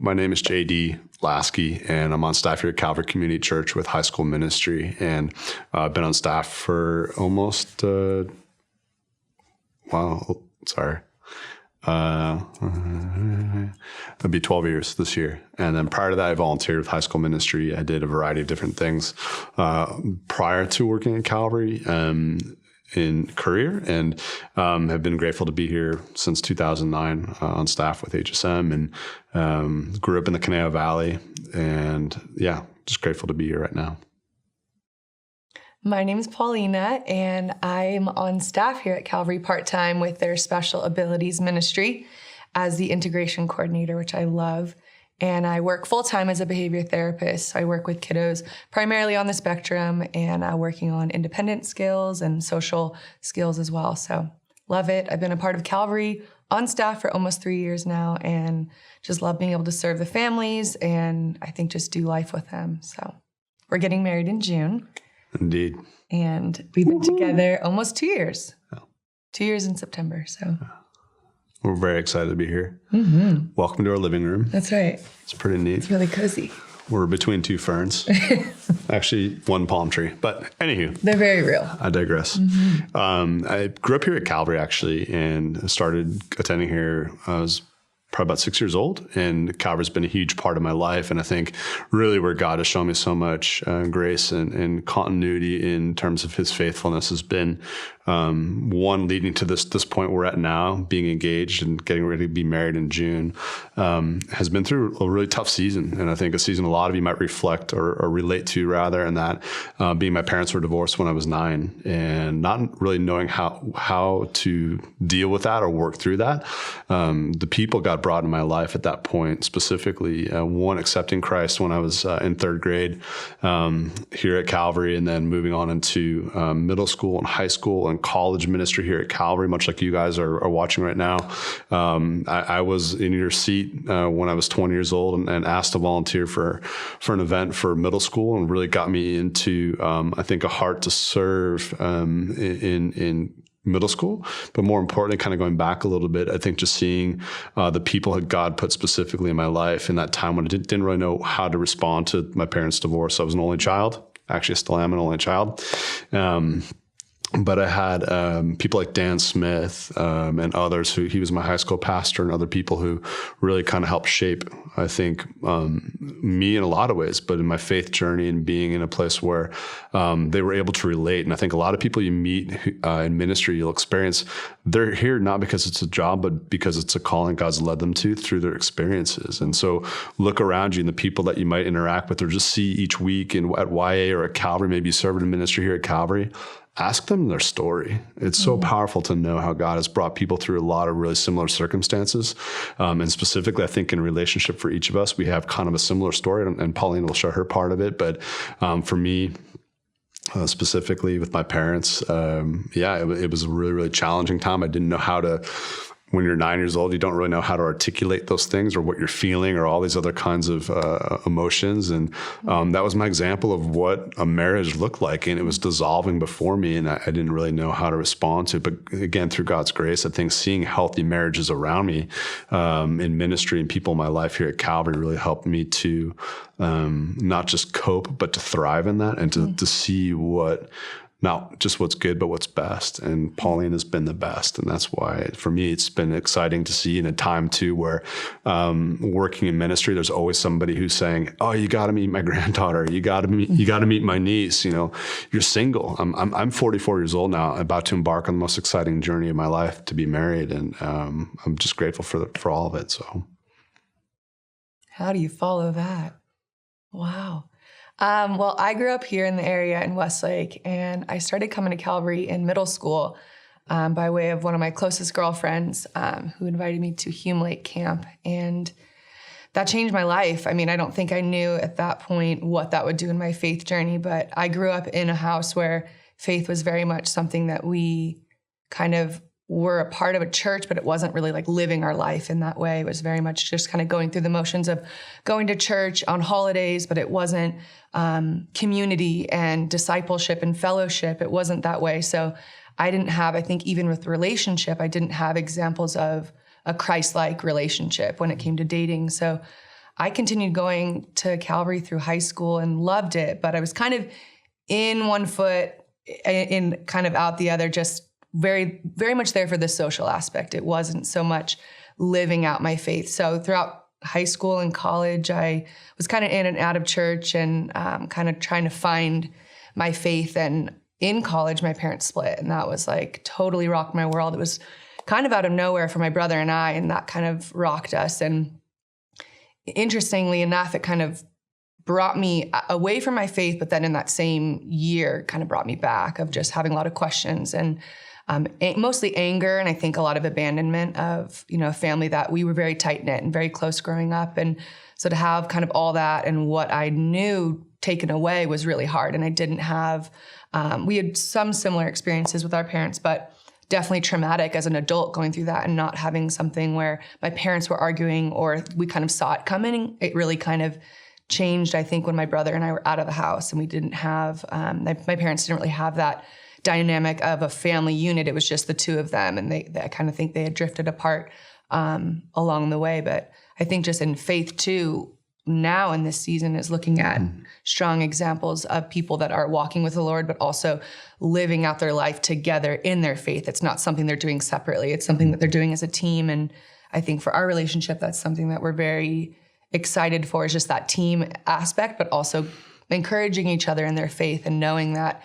My name is JD Laske, and I'm on staff here at Calvary Community Church with high school ministry. And I've been on staff for almost, it'll be 12 years this year. And then prior to that, I volunteered with high school ministry. I did a variety of different things prior to working at Calvary in career, and have been grateful to be here since 2009 on staff with HSM, and grew up in the Canal Valley, and just grateful to be here right now. My name is Paolina, and I'm on staff here at Calvary part-time with their Special Abilities Ministry as the integration coordinator, which I love. And I work full-time as a behavior therapist. I work with kiddos primarily on the spectrum, and working on independent skills and social skills as well. So love it. I've been a part of Calvary on staff for almost 3 years now, and just love being able to serve the families and I think just do life with them. So we're getting married in June. Indeed. And we've been together almost 2 years. Oh. 2 years in September, so. We're very excited to be here. Mm-hmm. Welcome to our living room. That's right. It's pretty neat. It's really cozy. We're between two ferns. Actually, one palm tree. But anywho. They're very real. I digress. Mm-hmm. I grew up here at Calvary, actually, and started attending here. I was probably about 6 years old, and Calvary's been a huge part of my life. And I think really where God has shown me so much grace and continuity in terms of his faithfulness has been one leading to this point we're at now, being engaged and getting ready to be married in June, has been through a really tough season. And I think a season a lot of you might reflect or relate to rather, in that being my parents were divorced when I was 9, and not really knowing how to deal with that or work through that. The people God brought in my life at that point, specifically one accepting Christ when I was in 3rd grade here at Calvary, and then moving on into middle school and high school and college ministry here at Calvary, much like you guys are watching right now. I was in your seat when I was 20 years old and asked to volunteer for an event for middle school, and really got me into, I think, a heart to serve in middle school, but more importantly, kind of going back a little bit, I think just seeing the people that God put specifically in my life in that time when I didn't really know how to respond to my parents' divorce. I was an only child. Actually, I still am an only child. But I had people like Dan Smith and others he was my high school pastor, and other people who really kind of helped shape, I think, me in a lot of ways, but in my faith journey and being in a place where they were able to relate. And I think a lot of people you meet in ministry, you'll experience, they're here not because it's a job, but because it's a calling God's led them to through their experiences. And so look around you and the people that you might interact with or just see each week at YA or at Calvary, maybe you serve in ministry here at Calvary. Ask them their story. It's so powerful to know how God has brought people through a lot of really similar circumstances. And specifically, I think in relationship for each of us, we have kind of a similar story, and Paolina will share her part of it. But for me, specifically with my parents, it was a really, really challenging time. I didn't know how to. When you're 9 years old, you don't really know how to articulate those things or what you're feeling or all these other kinds of emotions. And that was my example of what a marriage looked like. And it was dissolving before me, and I didn't really know how to respond to it. But again, through God's grace, I think seeing healthy marriages around me in ministry and people in my life here at Calvary really helped me to not just cope, but to thrive in that, and to see not just what's good, but what's best. And Paolina has been the best. And that's why, for me, it's been exciting to see in a time, too, where working in ministry, there's always somebody who's saying, oh, you got to meet my granddaughter. You got to meet my niece. You know, you're single. I'm 44 years old now, about to embark on the most exciting journey of my life, to be married. And I'm just grateful for all of it. So how do you follow that? Wow. Well, I grew up here in the area in Westlake, and I started coming to Calvary in middle school by way of one of my closest girlfriends who invited me to Hume Lake Camp, and that changed my life. I mean, I don't think I knew at that point what that would do in my faith journey, but I grew up in a house where faith was very much something that we kind of were a part of a church, but it wasn't really like living our life in that way. It was very much just kind of going through the motions of going to church on holidays, but it wasn't community and discipleship and fellowship. It wasn't that way. So I didn't have, I think even with relationship, I didn't have examples of a Christ-like relationship when it came to dating. So I continued going to Calvary through high school and loved it, but I was kind of in one foot, in kind of out the other, just very, very much there for the social aspect. It wasn't so much living out my faith. So throughout high school and college, I was kind of in and out of church and kind of trying to find my faith. And in college, my parents split, and that was like totally rocked my world. It was kind of out of nowhere for my brother and I, and that kind of rocked us. And interestingly enough, it kind of brought me away from my faith, but then in that same year kind of brought me back of just having a lot of questions and mostly anger, and I think a lot of abandonment of, a family that we were very tight-knit and very close growing up. And so to have kind of all that and what I knew taken away was really hard. And I didn't have, we had some similar experiences with our parents, but definitely traumatic as an adult going through that and not having something where my parents were arguing or we kind of saw it coming. It really kind of changed, I think, when my brother and I were out of the house and we didn't have, my parents didn't really have that dynamic of a family unit. It was just the two of them. And I kind of think they had drifted apart along the way. But I think just in faith too, now in this season is looking at strong examples of people that are walking with the Lord, but also living out their life together in their faith. It's not something they're doing separately. It's something that they're doing as a team. And I think for our relationship, that's something that we're very excited for, is just that team aspect, but also encouraging each other in their faith and knowing that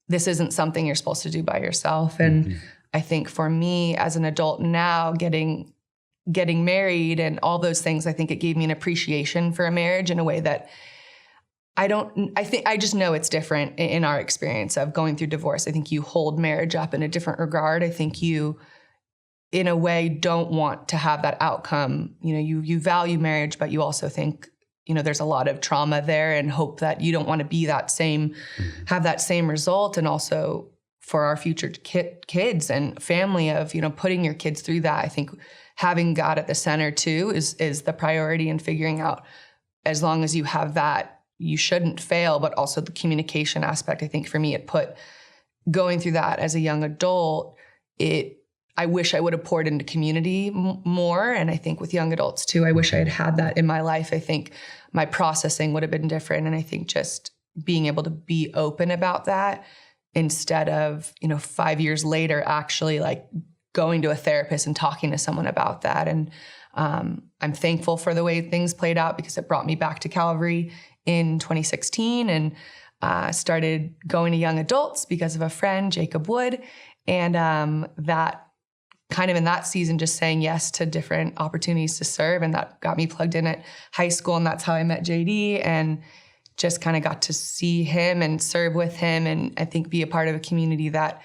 this isn't something you're supposed to do by yourself. And I think for me as an adult now, getting married and all those things, I think it gave me an appreciation for a marriage in a way that I just know it's different in our experience of going through divorce. I think you hold marriage up in a different regard. I think you, in a way, don't want to have that outcome. You value marriage, but you also think, there's a lot of trauma there and hope that you don't want to be that same, have that same result. And also for our future kids and family of, putting your kids through that. I think having God at the center too is the priority, and figuring out, as long as you have that, you shouldn't fail, but also the communication aspect. I think for me, it put going through that as a young adult, I wish I would have poured into community more. And I think with young adults too, I wish I had had that in my life. I think my processing would have been different. And I think just being able to be open about that instead of, 5 years later, actually like going to a therapist and talking to someone about that. And I'm thankful for the way things played out, because it brought me back to Calvary in 2016 and started going to young adults because of a friend, Jacob Wood. And that kind of in that season, just saying yes to different opportunities to serve. And that got me plugged in at high school. And that's how I met JD and just kind of got to see him and serve with him. And I think be a part of a community that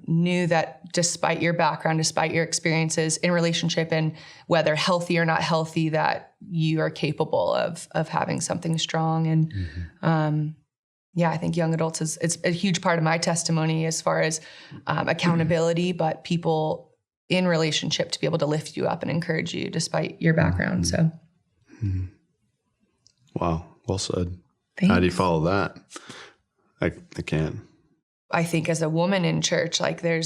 knew that despite your background, despite your experiences in relationship, and whether healthy or not healthy, that you are capable of having something strong. And I think young adults it's a huge part of my testimony as far as accountability, but people in relationship to be able to lift you up and encourage you despite your background. So, wow, well said. Thanks. How do you follow that? I can't. I think as a woman in church, like there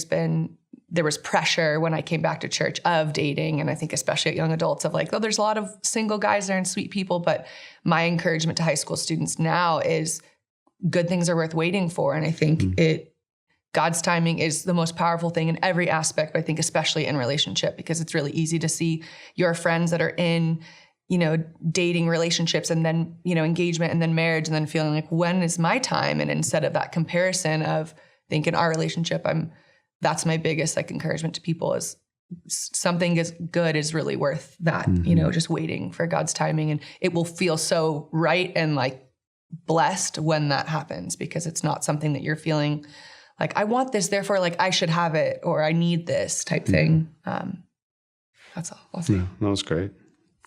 was pressure when I came back to church of dating. And I think especially at young adults of like, there's a lot of single guys there and sweet people. But my encouragement to high school students now is good things are worth waiting for. And I think God's timing is the most powerful thing in every aspect, but I think especially in relationship, because it's really easy to see your friends that are in, dating relationships and then, engagement and then marriage and then feeling like, when is my time? And instead of that comparison of thinking our relationship, that's my biggest encouragement to people is something is good is really worth that, just waiting for God's timing. And it will feel so right and blessed when that happens, because it's not something that you're feeling like, I want this, therefore I should have it, or I need this type thing. That's all I'll say. Yeah, that was great.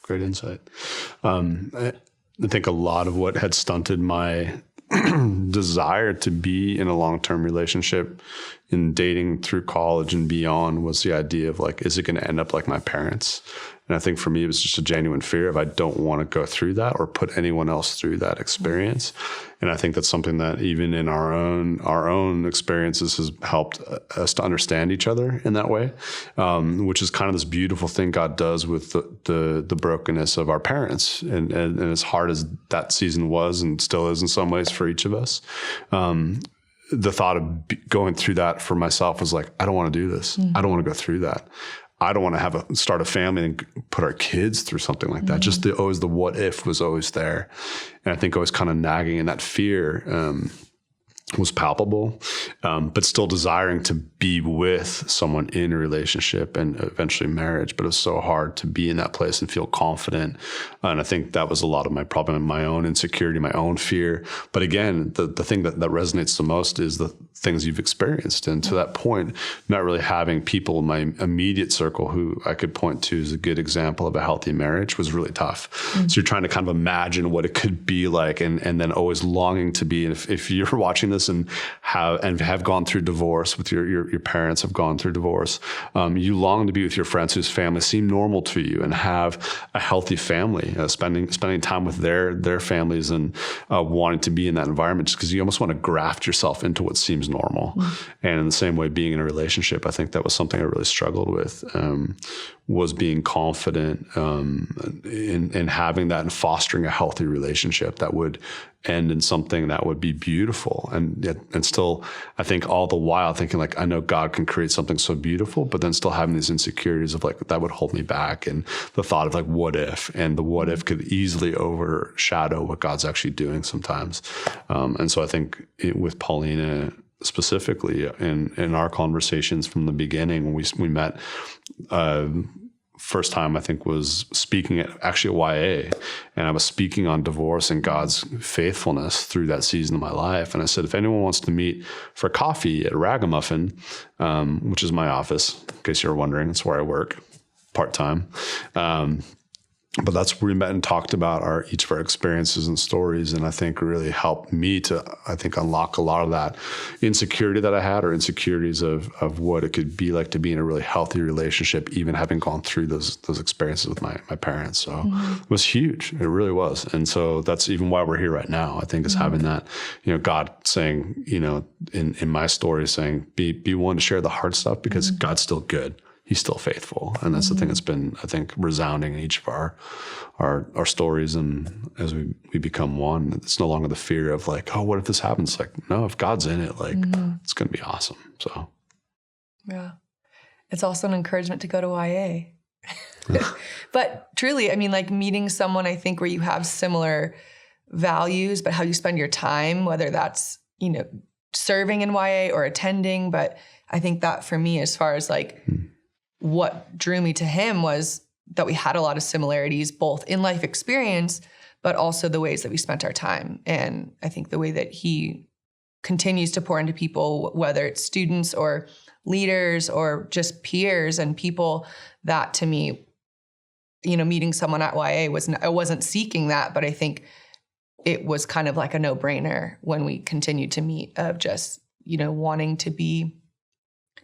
Great insight. I think a lot of what had stunted my desire to be in a long-term relationship in dating through college and beyond was the idea of is it going to end up like my parents? And I think for me, it was just a genuine fear of I don't want to go through that or put anyone else through that experience. And I think that's something that even in our own experiences has helped us to understand each other in that way, which is kind of this beautiful thing God does with the brokenness of our parents. And as hard as that season was and still is in some ways for each of us, the thought of going through that for myself was like, I don't want to do this. I don't want to go through that. I don't want to start a family and put our kids through something like that. Just always the what if was always there. And I think always kind of nagging, and that fear was palpable, but still desiring to be with someone in a relationship and eventually marriage. But it was so hard to be in that place and feel confident. And I think that was a lot of my problem, my own insecurity, my own fear. But again, the thing that resonates the most is the things you've experienced. And to that point, not really having people in my immediate circle who I could point to as a good example of a healthy marriage was really tough. So you're trying to kind of imagine what it could be like, and then always longing to be. And if you're watching this and have gone through divorce with your parents have gone through divorce, you long to be with your friends whose families seem normal to you and have a healthy family, spending time with their families and wanting to be in that environment, just because you almost want to graft yourself into what seems normal. And in the same way, being in a relationship, I think that was something I really struggled with, was being confident in having that and fostering a healthy relationship that would end in something that would be beautiful. And still, I think all the while thinking like, I know God can create something so beautiful, but then still having these insecurities of like, that would hold me back. And the thought of like, what if, and the what if could easily overshadow what God's actually doing sometimes. And so I think with Paolina specifically in our conversations from the beginning, when we met, first time I think was speaking at YA, and I was speaking on divorce and God's faithfulness through that season of my life. And I said, if anyone wants to meet for coffee at Ragamuffin, which is my office, in case you're wondering, it's where I work part-time. But that's where we met and talked about each of our experiences and stories. And I think really helped me to, unlock a lot of that insecurity that I had, or insecurities of what it could be like to be in a really healthy relationship, even having gone through those experiences with my parents. So it was huge. It really was. And so that's even why we're here right now, I think, is having that, God saying, in my story saying, be willing to share the hard stuff, because God's still good. He's still faithful. And that's the thing that's been, I think, resounding in each of our stories. And as we become one, it's no longer the fear of like, oh, what if this happens? Like, no, if God's in it, like, it's going to be awesome. So. Yeah. It's also an encouragement to go to YA. But truly, I mean, like meeting someone, I think, where you have similar values, but how you spend your time, whether that's, serving in YA or attending. But I think that for me, as far as like, what drew me to him was that we had a lot of similarities, both in life experience, but also the ways that we spent our time. And I think the way that he continues to pour into people, whether it's students or leaders or just peers and people, that to me, meeting someone at YA I wasn't seeking that, but I think it was kind of like a no-brainer when we continued to meet, of just, wanting to be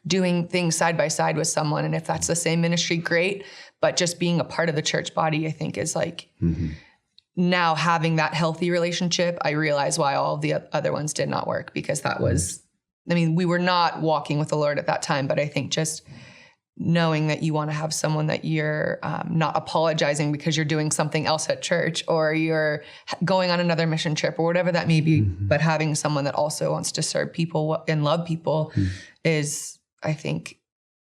doing things side by side with someone. And if that's the same ministry, great. But just being a part of the church body, I think, is like now having that healthy relationship. I realize why all the other ones did not work, because that was, we were not walking with the Lord at that time. But I think just knowing that you want to have someone that you're not apologizing because you're doing something else at church, or you're going on another mission trip, or whatever that may be, but having someone that also wants to serve people and love people is, I think,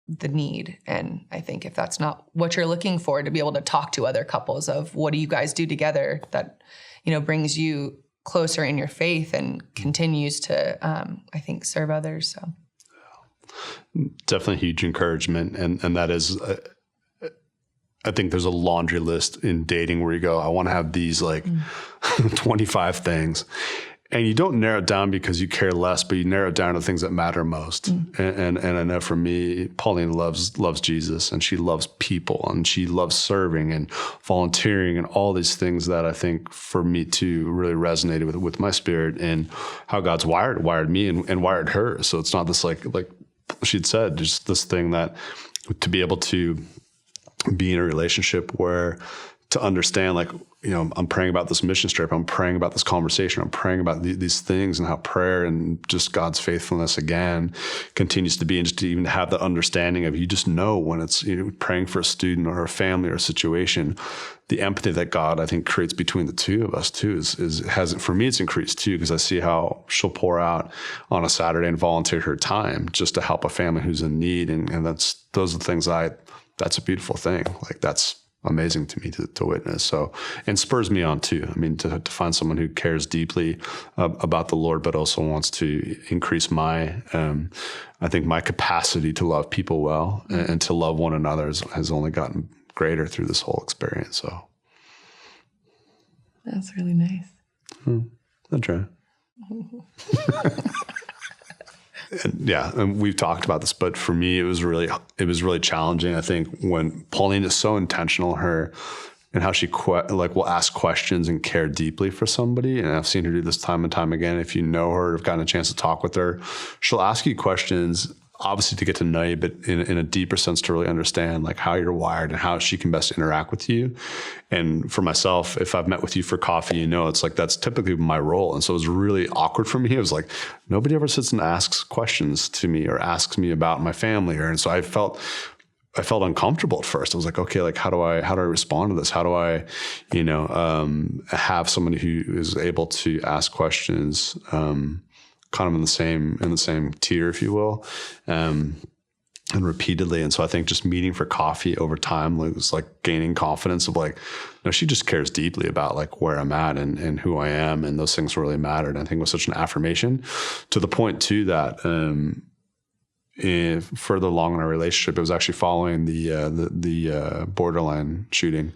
the need. And I think if that's not what you're looking for, to be able to talk to other couples of what do you guys do together that, brings you closer in your faith and continues to, I think, serve others. So definitely huge encouragement. And that is, I think there's a laundry list in dating where you go, I want to have these like 25 things. And you don't narrow it down because you care less, but you narrow it down to things that matter most. And I know for me, Paolina loves Jesus, and she loves people, and she loves serving and volunteering and all these things that I think for me too really resonated with my spirit, and how God's wired me and wired her. So it's not this like she'd said, just this thing that to be able to be in a relationship where to understand, like, I'm praying about this mission trip. I'm praying about this conversation. I'm praying about these things, and how prayer and just God's faithfulness again continues to be, and just to even have the understanding of, you just know when it's, praying for a student or a family or a situation, the empathy that God, I think, creates between the two of us too for me, it's increased too, because I see how she'll pour out on a Saturday and volunteer her time just to help a family who's in need. And those are the things that's a beautiful thing. Like, that's amazing to me to witness. So, and spurs me on too. I mean, to find someone who cares deeply about the Lord, but also wants to increase my capacity to love people well and to love one another has only gotten greater through this whole experience. So that's really nice. I'll try. And we've talked about this, but for me, it was really challenging. I think when Paolina is so intentional, and how she will ask questions and care deeply for somebody. And I've seen her do this time and time again. If you know her, have gotten a chance to talk with her, she'll ask you questions, obviously to get to know you, but in a deeper sense to really understand like how you're wired and how she can best interact with you. And for myself, if I've met with you for coffee, it's like, that's typically my role. And so it was really awkward for me. It was like, nobody ever sits and asks questions to me or asks me about my family. And so I felt uncomfortable at first. I was like, okay, like how do I respond to this? How do I, have somebody who is able to ask questions, kind of in the same tier, if you will, and repeatedly. And so I think just meeting for coffee over time was like gaining confidence of like, no, she just cares deeply about like where I'm at and who I am. And those things really mattered. And I think it was such an affirmation to the point too that, further along in our relationship, it was actually following the borderline shooting,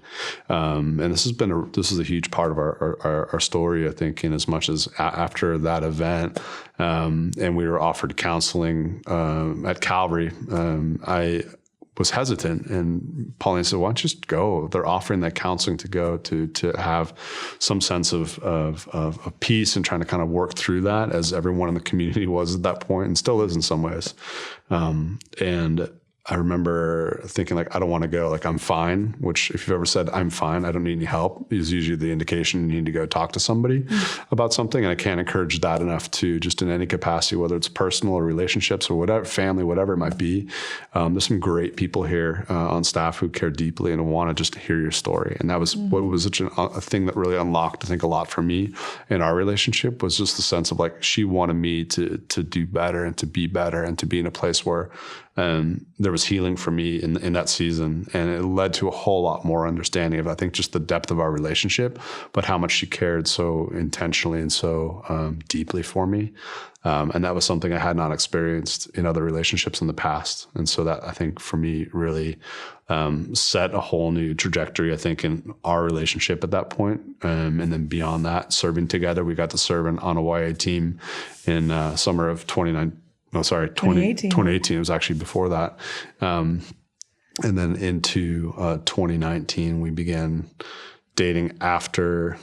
and this is a huge part of our story, I think, in as much as after that event, and we were offered counseling at Calvary. I was hesitant, and Paolina said, "Why don't you just go? They're offering that counseling to go to have some sense of peace and trying to kind of work through that, as everyone in the community was at that point and still is in some ways." And I remember thinking like, I don't want to go, like I'm fine, which if you've ever said I'm fine, I don't need any help, is usually the indication you need to go talk to somebody about something. And I can't encourage that enough to just in any capacity, whether it's personal or relationships or whatever, family, whatever it might be. There's some great people here on staff who care deeply and want to just hear your story. And that was what was such a thing that really unlocked, I think, a lot for me in our relationship, was just the sense of like, she wanted me to do better and to be better and to be in a place where there was healing for me in that season. And it led to a whole lot more understanding of, I think, just the depth of our relationship, but how much she cared so intentionally and so deeply for me. And that was something I had not experienced in other relationships in the past. And so that, I think, for me, really set a whole new trajectory, I think, in our relationship at that point. And then beyond that, serving together, we got to serve on a YA team in summer of 2018. It was actually before that. And then into 2019, we began dating after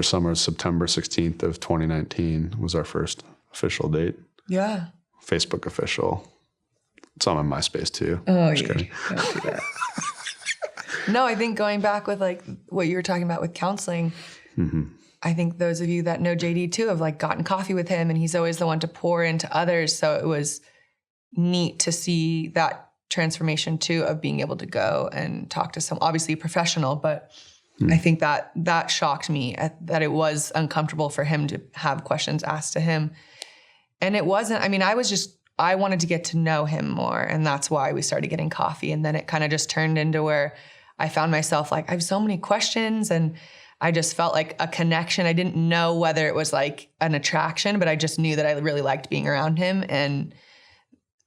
summer. September 16th of 2019 was our first official date. Yeah. Facebook official. It's on my MySpace too. Oh, yeah. Don't do that. No, I think going back with like what you were talking about with counseling, I think those of you that know JD too have like gotten coffee with him, and he's always the one to pour into others. So it was neat to see that transformation too, of being able to go and talk to some, obviously professional, but I think that shocked me that it was uncomfortable for him to have questions asked to him. And it wasn't, I mean, I wanted to get to know him more, and that's why we started getting coffee. And then it kind of just turned into where I found myself like, I have so many questions, and I just felt like a connection. I didn't know whether it was like an attraction, but I just knew that I really liked being around him. And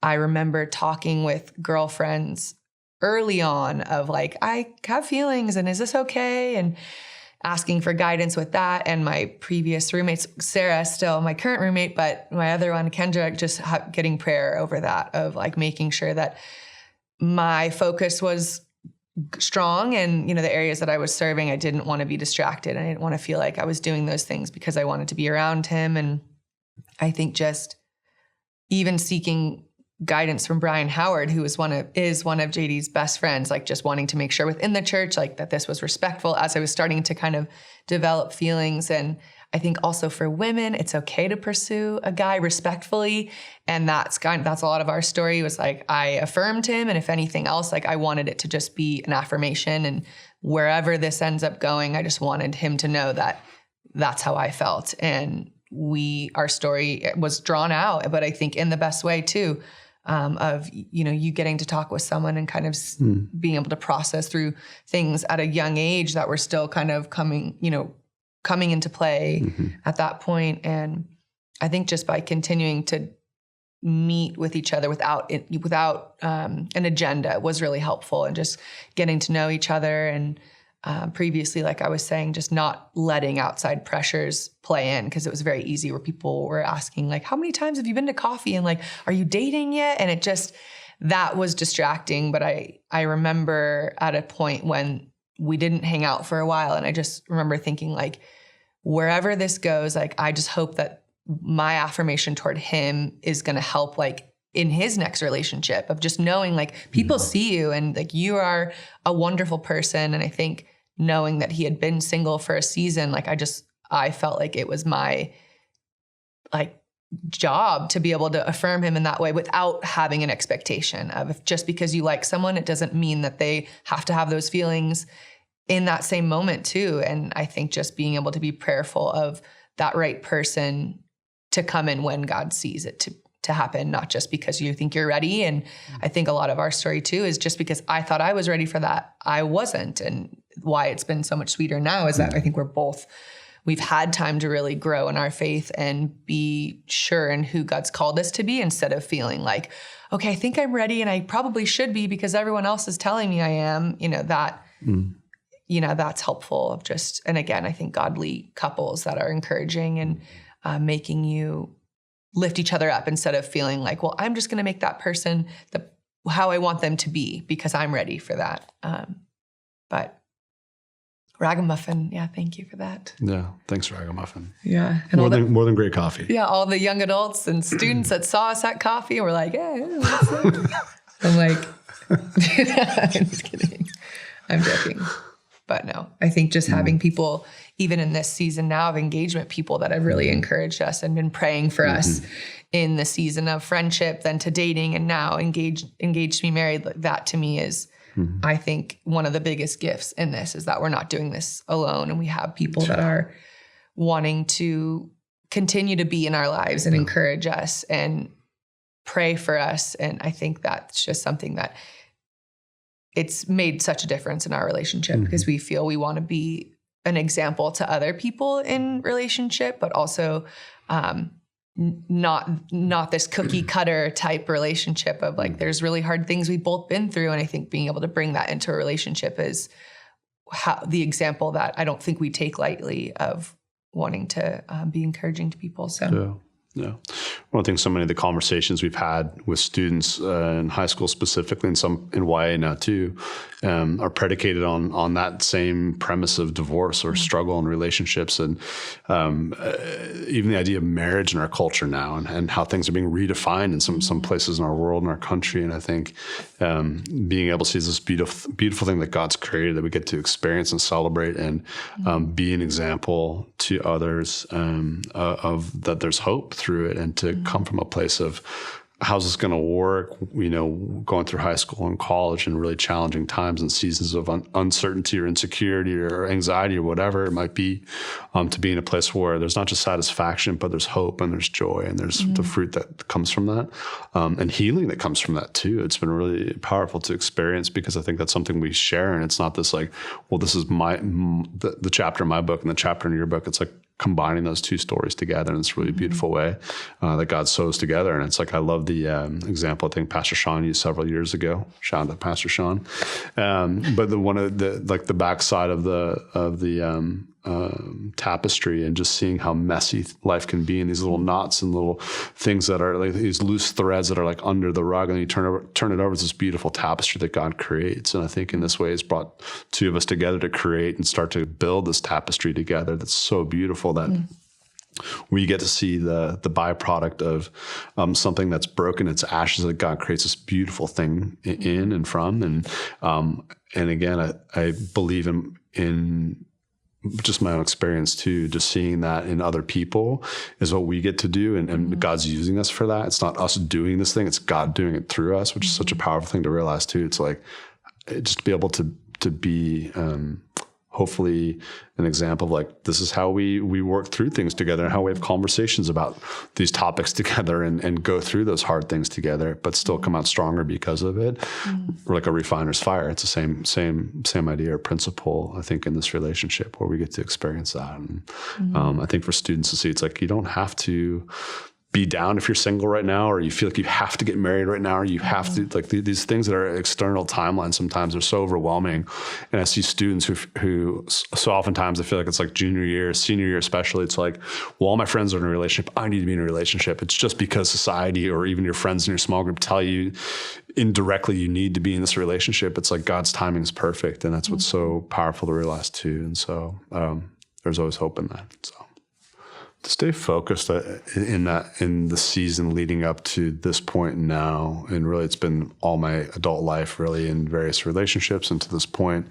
I remember talking with girlfriends early on of like, I have feelings, and is this okay? And asking for guidance with that. And my previous roommates, Sarah, still my current roommate, but my other one, Kendra, just getting prayer over that, of like making sure that my focus was strong, and the areas that I was serving, I didn't want to be distracted. I didn't want to feel like I was doing those things because I wanted to be around him. And I think just even seeking guidance from Brian Howard, who is one of JD's best friends, like just wanting to make sure within the church, like that this was respectful as I was starting to kind of develop feelings. And I think also for women, it's okay to pursue a guy respectfully. And that's a lot of our story was like, I affirmed him. And if anything else, like I wanted it to just be an affirmation, and wherever this ends up going, I just wanted him to know that that's how I felt. And our story was drawn out, but I think in the best way too. Of, you getting to talk with someone and kind of being able to process through things at a young age that were still kind of coming into play at that point. And I think just by continuing to meet with each other without an agenda was really helpful, and just getting to know each other. And previously, like I was saying, just not letting outside pressures play in, because it was very easy where people were asking like, how many times have you been to coffee? And like, are you dating yet? And that was distracting. But I remember at a point when we didn't hang out for a while, and I just remember thinking like, wherever this goes, like, I just hope that my affirmation toward him is going to help, like, in his next relationship, of just knowing like people see you and like you are a wonderful person. And I think knowing that he had been single for a season, like I felt like it was my like job to be able to affirm him in that way without having an expectation of, just because you like someone, it doesn't mean that they have to have those feelings in that same moment too. And I think just being able to be prayerful of that right person to come in when God sees it to happen, not just because you think you're ready. And I think a lot of our story too is just because I thought I was ready for that, I wasn't. And why it's been so much sweeter now is that I think we've had time to really grow in our faith and be sure in who God's called us to be, instead of feeling like, okay, I think I'm ready and I probably should be because everyone else is telling me I am, that's helpful of just, and again, I think godly couples that are encouraging and making you lift each other up, instead of feeling like, well, I'm just going to make that person how I want them to be because I'm ready for that. But Ragamuffin, yeah, thank you for that. Yeah, thanks, Ragamuffin. Yeah. And more than great coffee. Yeah, all the young adults and students that saw us at coffee were like, yeah, what's up? I'm like, I'm just kidding. I'm joking. But no, I think just having people, even in this season now of engagement, people that have really encouraged us and been praying for us in the season of friendship, then to dating, and now engaged to be married, that to me is, I think, one of the biggest gifts in this is that we're not doing this alone. And we have people that are wanting to continue to be in our lives and encourage us and pray for us. And I think that's just something that it's made such a difference in our relationship, because we feel we want to be an example to other people in relationship, but also not this cookie cutter type relationship of like, there's really hard things we've both been through. And I think being able to bring that into a relationship is the example that I don't think we take lightly of wanting to be encouraging to people. So. Yeah. One of the things, so many of the conversations we've had with students in high school specifically, and some in YA now too, are predicated on that same premise of divorce or struggle in relationships. And even the idea of marriage in our culture now, and how things are being redefined in some places in our world and our country. And I think being able to see this beautiful thing that God's created that we get to experience and celebrate, and be an example to others of that there's hope through it, and to come from a place of how's this going to work, going through high school and college and really challenging times and seasons of uncertainty or insecurity or anxiety or whatever it might be, to be in a place where there's not just satisfaction, but there's hope and there's joy and there's the fruit that comes from that, and healing that comes from that too. It's been really powerful to experience, because I think that's something we share, and it's not this like, well, this is the chapter in my book and the chapter in your book. It's like combining those two stories together in this really beautiful way that God sews together. And it's like, I love the example I think Pastor Sean used several years ago. Shout out to Pastor Sean. But one of the backside of the tapestry, and just seeing how messy life can be, and these little knots and little things that are like these loose threads that are like under the rug, and you turn it over, it's this beautiful tapestry that God creates. And I think in this way it's brought two of us together to create and start to build this tapestry together that's so beautiful that we get to see the byproduct of something that's broken, it's ashes, that God creates this beautiful thing in and from. And again, I believe in just my own experience too, just seeing that in other people is what we get to do. And God's using us for that. It's not us doing this thing, it's God doing it through us, which is such a powerful thing to realize too. It's like just to be able to be, hopefully an example of like, this is how we work through things together and how we have conversations about these topics together and go through those hard things together, but still come out stronger because of it. We're like a refiner's fire. It's the same idea or principle, I think, in this relationship where we get to experience that. And I think for students to see, it's like, you don't have to be down if you're single right now, or you feel like you have to get married right now, or you have to, like these things that are external timelines sometimes are so overwhelming. And I see students who so oftentimes I feel like it's like junior year, senior year especially, it's like, well, all my friends are in a relationship, I need to be in a relationship. It's just because society or even your friends in your small group tell you indirectly you need to be in this relationship. It's like God's timing is perfect. And that's what's so powerful to realize too. And so there's always hope in that. So to stay focused in the season leading up to this point now, and really it's been all my adult life really in various relationships and to this point.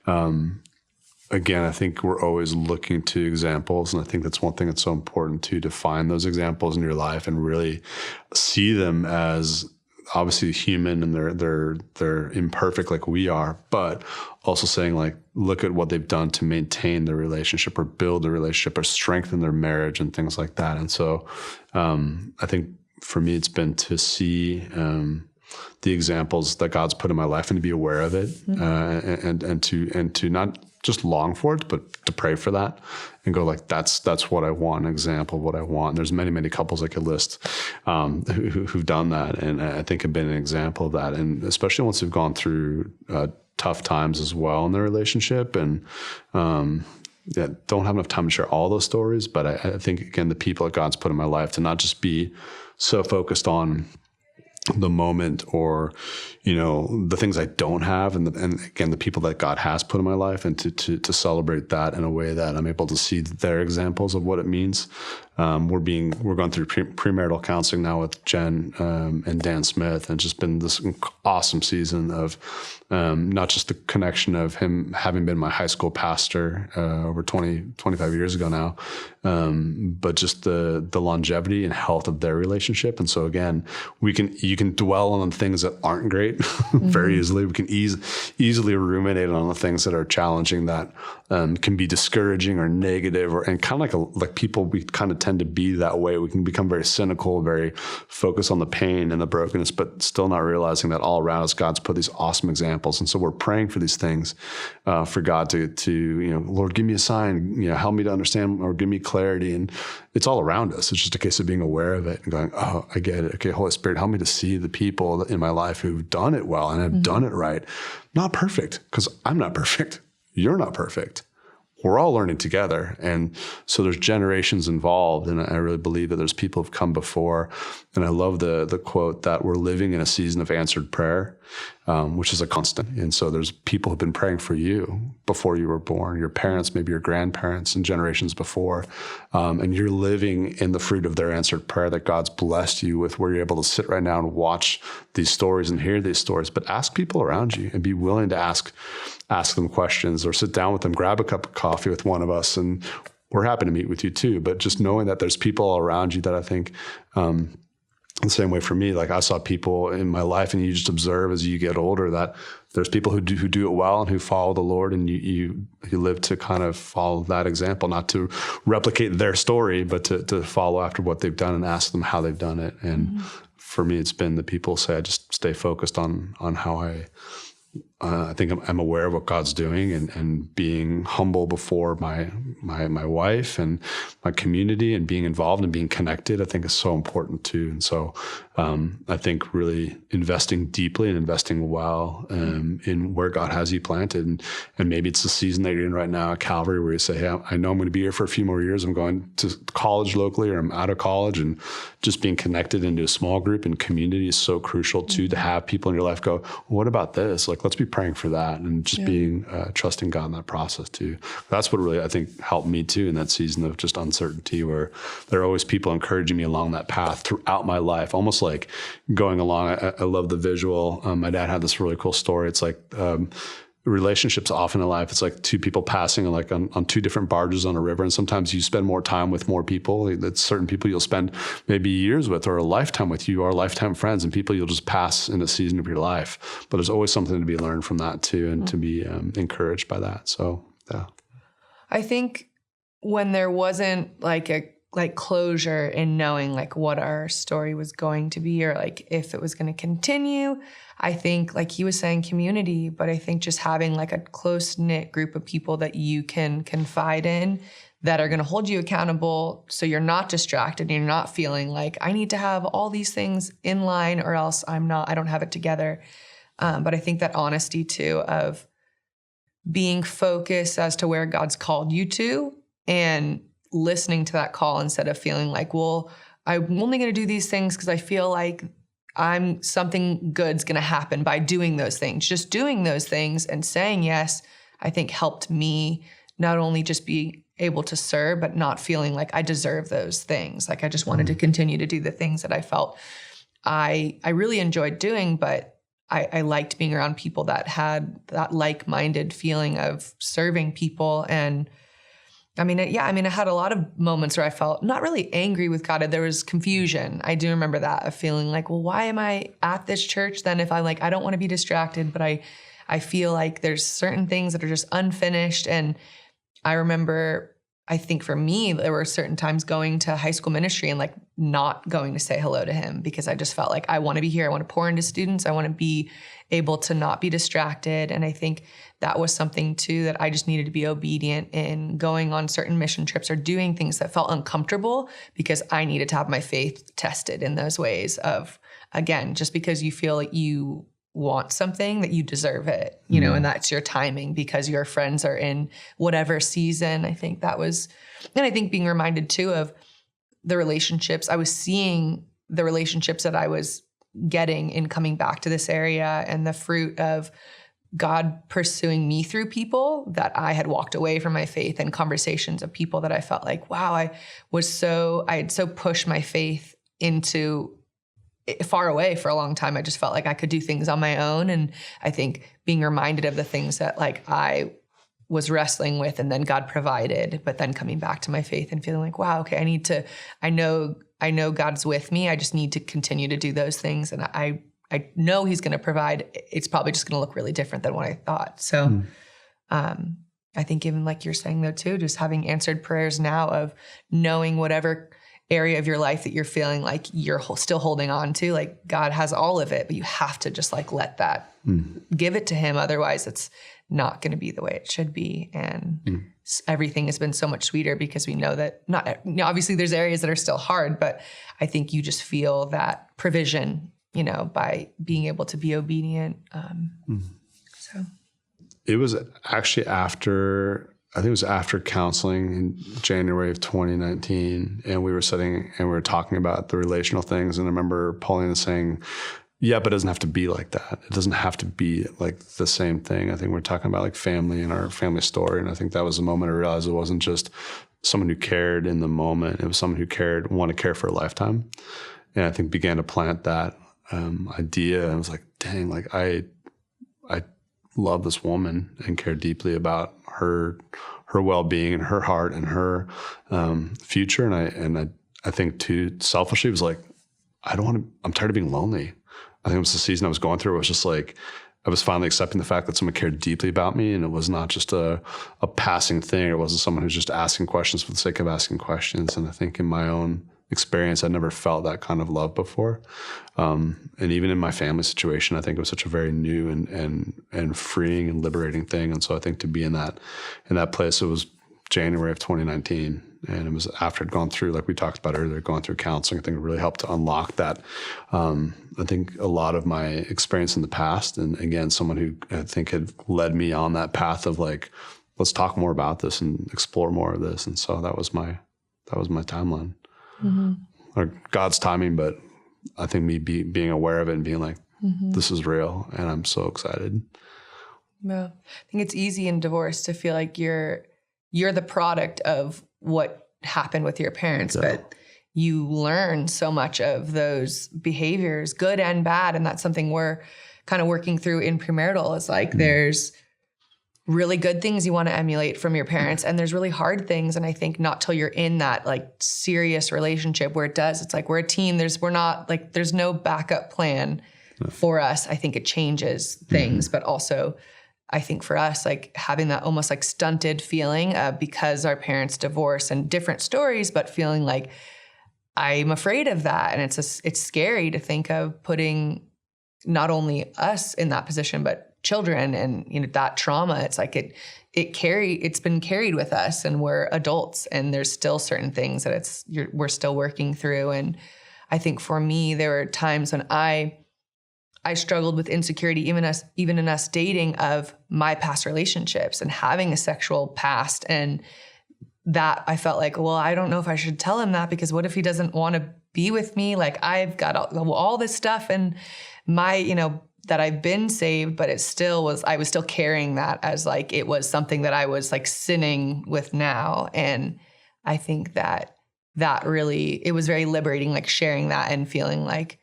Again, I think we're always looking to examples, and I think that's one thing that's so important too, to find those examples in your life and really see them as obviously human, and they're imperfect like we are, but also saying like, look at what they've done to maintain the relationship or build the relationship or strengthen their marriage and things like that. And so I think for me, it's been to see the examples that God's put in my life and to be aware of it, and to not just long for it, but to pray for that and go like, that's what I want, an example of what I want. And there's many couples I could list who've done that, and I think have been an example of that. And especially once they've gone through tough times as well in their relationship, and don't have enough time to share all those stories. But I think, again, the people that God's put in my life, to not just be so focused on the moment or, the things I don't have, and again, the people that God has put in my life, and to celebrate that in a way that I'm able to see their examples of what it means. We're going through premarital counseling now with Jen and Dan Smith, and it's just been this awesome season of not just the connection of him having been my high school pastor over 25 years ago now, but just the longevity and health of their relationship. And so again, you can dwell on the things that aren't great very easily. We can easily ruminate on the things that are challenging, that can be discouraging or negative, and kind of like people, we kind of tend to be that way. We can become very cynical, very focused on the pain and the brokenness, but still not realizing that all around us, God's put these awesome examples. And so we're praying for these things, for God to Lord, give me a sign, help me to understand, or give me clarity. And it's all around us. It's just a case of being aware of it and going, oh, I get it. Okay, Holy Spirit, help me to see the people in my life who've done it well and have done it right. Not perfect, because I'm not perfect. You're not perfect. We're all learning together. And so there's generations involved. And I really believe that there's people who've come before. And I love the quote that we're living in a season of answered prayer, which is a constant. And so there's people who've been praying for you before you were born, your parents, maybe your grandparents, and generations before. And you're living in the fruit of their answered prayer that God's blessed you with, where you're able to sit right now and watch these stories and hear these stories, but ask people around you and be willing to ask them questions, or sit down with them, grab a cup of coffee with one of us, and we're happy to meet with you too. But just knowing that there's people around you that I think, the same way for me, like I saw people in my life, and you just observe as you get older that there's people who do it well and who follow the Lord, and you live to kind of follow that example, not to replicate their story, but to follow after what they've done and ask them how they've done it. And for me, it's been the people say, I just stay focused on how I think I'm aware of what God's doing, and being humble before my wife and my community, and being involved and being connected, I think is so important too. And so I think really investing deeply and investing well in where God has you planted. And maybe it's the season that you're in right now at Calvary where you say, hey, I know I'm going to be here for a few more years. I'm going to college locally or I'm out of college, and just being connected into a small group and community is so crucial too, to have people in your life go, well, what about this? Like, let's be praying for that, and just being trusting God in that process too. That's what really, I think, helped me too in that season of just uncertainty, where there are always people encouraging me along that path throughout my life, almost like going along. I love the visual. My dad had this really cool story. It's like, relationships often in life, it's like two people passing like on two different barges on a river. And sometimes you spend more time with more people. That's certain people you'll spend maybe years with or a lifetime with. You are lifetime friends, and people you'll just pass in a season of your life. But there's always something to be learned from that too, and to be encouraged by that. So, yeah. I think when there wasn't like closure in knowing like what our story was going to be, or like if it was going to continue, I think, like he was saying, community, but I think just having like a close-knit group of people that you can confide in, that are going to hold you accountable, so you're not distracted and you're not feeling like I need to have all these things in line or else I don't have it together. But I think that honesty too, of being focused as to where God's called you to, and listening to that call instead of feeling like, well, I'm only going to do these things because I feel like something good's going to happen by doing those things. Just doing those things and saying yes, I think helped me not only just be able to serve, but not feeling like I deserve those things. Like I just wanted to continue to do the things that I felt I really enjoyed doing, but I liked being around people that had that like-minded feeling of serving people. And I had a lot of moments where I felt not really angry with God. There was confusion. I do remember that, of feeling like, well, why am I at this church then if I don't want to be distracted, but I feel like there's certain things that are just unfinished. And I remember, I think for me, there were certain times going to high school ministry and like not going to say hello to him, because I just felt like I want to be here. I want to pour into students. I want to be able to not be distracted. And I think that was something too, that I just needed to be obedient in going on certain mission trips or doing things that felt uncomfortable, because I needed to have my faith tested in those ways of, again, just because you feel like you want something, that you deserve it, and that's your timing because your friends are in whatever season. I think that was, and I think being reminded too of the relationships, I was seeing the relationships that I was getting in coming back to this area, and the fruit of God pursuing me through people that I had walked away from my faith, and conversations of people that I felt like, wow, I had so pushed my faith into far away for a long time. I just felt like I could do things on my own. And I think being reminded of the things that like I was wrestling with, and then God provided, but then coming back to my faith and feeling like, wow, okay, I know God's with me. I just need to continue to do those things. And I know he's going to provide. It's probably just going to look really different than what I thought. So I think even like you're saying though too, just having answered prayers now of knowing whatever area of your life that you're feeling like you're still holding on to, like God has all of it, but you have to just like let that, give it to him. Otherwise it's not going to be the way it should be. And everything has been so much sweeter because we know that obviously there's areas that are still hard, but I think you just feel that provision, by being able to be obedient. So it was actually after counseling in January of 2019, and we were talking about the relational things. And I remember Paolina saying, yeah, but it doesn't have to be like that. It doesn't have to be like the same thing. I think we're talking about like family and our family story. And I think that was the moment I realized it wasn't just someone who cared in the moment. It was someone who wanted to care for a lifetime. And I think began to plant that idea. I was like, dang, like I love this woman and care deeply about her well-being and her heart and her future. And I think too, selfishly, was like, I'm tired of being lonely. I think it was the season I was going through. It was just like, I was finally accepting the fact that someone cared deeply about me, and it was not just a passing thing. It wasn't someone who's just asking questions for the sake of asking questions. And I think in my own experience, I never felt that kind of love before. And even in my family situation, I think it was such a very new and freeing and liberating thing. And so I think to be in that place, it was January of 2019. And it was after I'd gone through, like we talked about earlier, going through counseling. I think it really helped to unlock that. I think a lot of my experience in the past, and again, someone who I think had led me on that path of like, let's talk more about this and explore more of this. And so that was my timeline. Or God's timing, but I think me being aware of it and being like, this is real, and I'm so excited. Yeah. I think it's easy in divorce to feel like you're the product of what happened with your parents, but you learn so much of those behaviors, good and bad. And that's something we're kind of working through in premarital. Is like, there's really good things you want to emulate from your parents, and there's really hard things. And I think not till you're in that like serious relationship where it's like, we're a team. There's no backup plan for us. I think it changes things, but also I think for us, like having that almost like stunted feeling because our parents divorced and different stories, but feeling like I'm afraid of that. And it's scary to think of putting not only us in that position, but children and, you know, that trauma. It's like it's been carried with us, and we're adults, and there's still certain things that we're still working through. And I think for me, there were times when I struggled with insecurity, even in us dating, of my past relationships and having a sexual past. And that I felt like, well, I don't know if I should tell him that, because what if he doesn't want to be with me? Like, I've got all this stuff and my, you know, that I've been saved, but I was still carrying that as like, it was something that I was like sinning with now. And I think that really, it was very liberating, like sharing that and feeling like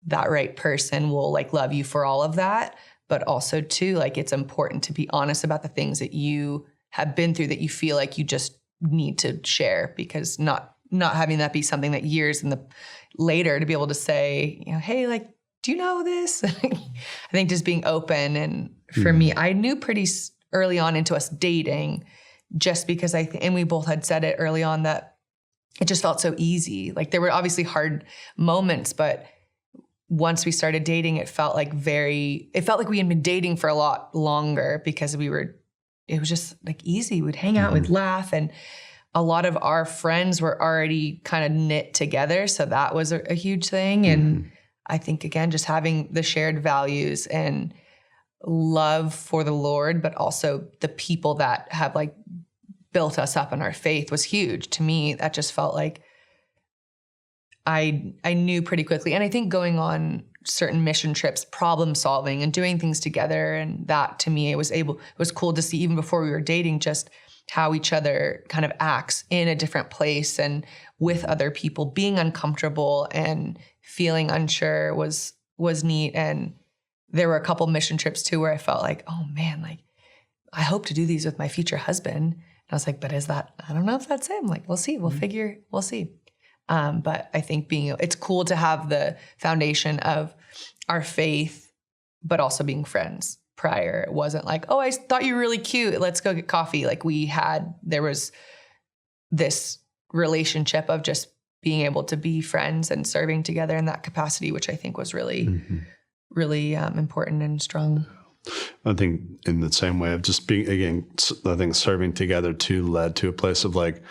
that right person will like love you for all of that. But also too, like, it's important to be honest about the things that you have been through that you feel like you just need to share, because not having that be something that years later to be able to say, you know, hey, like, do you know this? I think just being open. And for me, I knew pretty early on into us dating, just because and we both had said it early on, that it just felt so easy. Like, there were obviously hard moments, but once we started dating, it felt like we had been dating for a lot longer, because it was just like easy. We'd hang out, we'd laugh, and a lot of our friends were already kind of knit together. So that was a huge thing. And I think, again, just having the shared values and love for the Lord, but also the people that have like built us up in our faith was huge. To me, that just felt like I knew pretty quickly. And I think going on certain mission trips, problem solving and doing things together, and that to me, it was cool to see, even before we were dating, just how each other kind of acts in a different place and with other people. Being uncomfortable and feeling unsure was neat. And there were a couple mission trips too where I felt like, oh man, like, I hope to do these with my future husband. And I was like, but I don't know if that's him. Like, we'll see. We'll see. But I think it's cool to have the foundation of our faith, but also being friends prior. It wasn't like, oh, I thought you were really cute, let's go get coffee. Like, there was this relationship of just being able to be friends and serving together in that capacity, which I think was really, really important and strong. I think in the same way of just being, again, I think serving together too led to a place of like,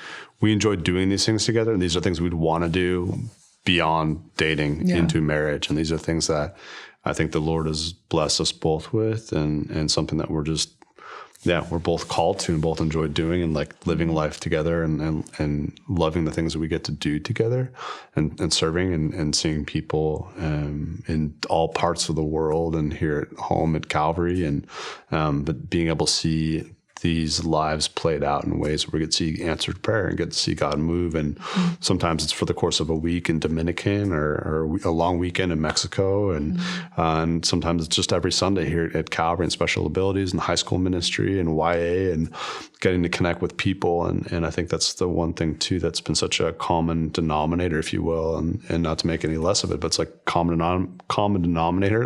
we enjoy doing these things together, and these are things we'd want to do beyond dating into marriage. And these are things that I think the Lord has blessed us both with, and something that we're both called to and both enjoy doing, and like living life together and loving the things that we get to do together, and serving and seeing people in all parts of the world, and here at home at Calvary, and but being able to see these lives played out in ways where we get to see answered prayer and get to see God move. And sometimes it's for the course of a week in Dominican or a long weekend in Mexico. And sometimes it's just every Sunday here at Calvary and Special Abilities and high school ministry and YA, and getting to connect with people. And I think that's the one thing too that's been such a common denominator, if you will, and not to make any less of it, but it's like common denominator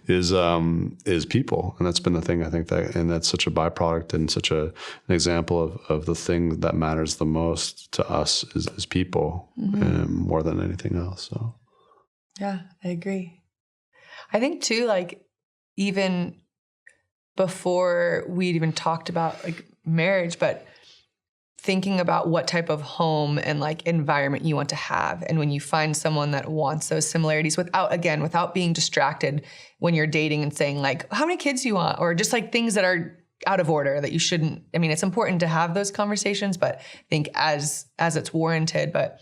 is people. And that's been the thing, I think, and that's such a byproduct and such an example of the thing that matters the most to us is people, more than anything else. So, yeah, I agree. I think too, like, even before we'd even talked about like marriage, but thinking about what type of home and like environment you want to have. And when you find someone that wants those similarities without being distracted when you're dating and saying like, how many kids do you want? Or just like things that are out of order that you shouldn't. I mean, it's important to have those conversations, but I think as it's warranted. But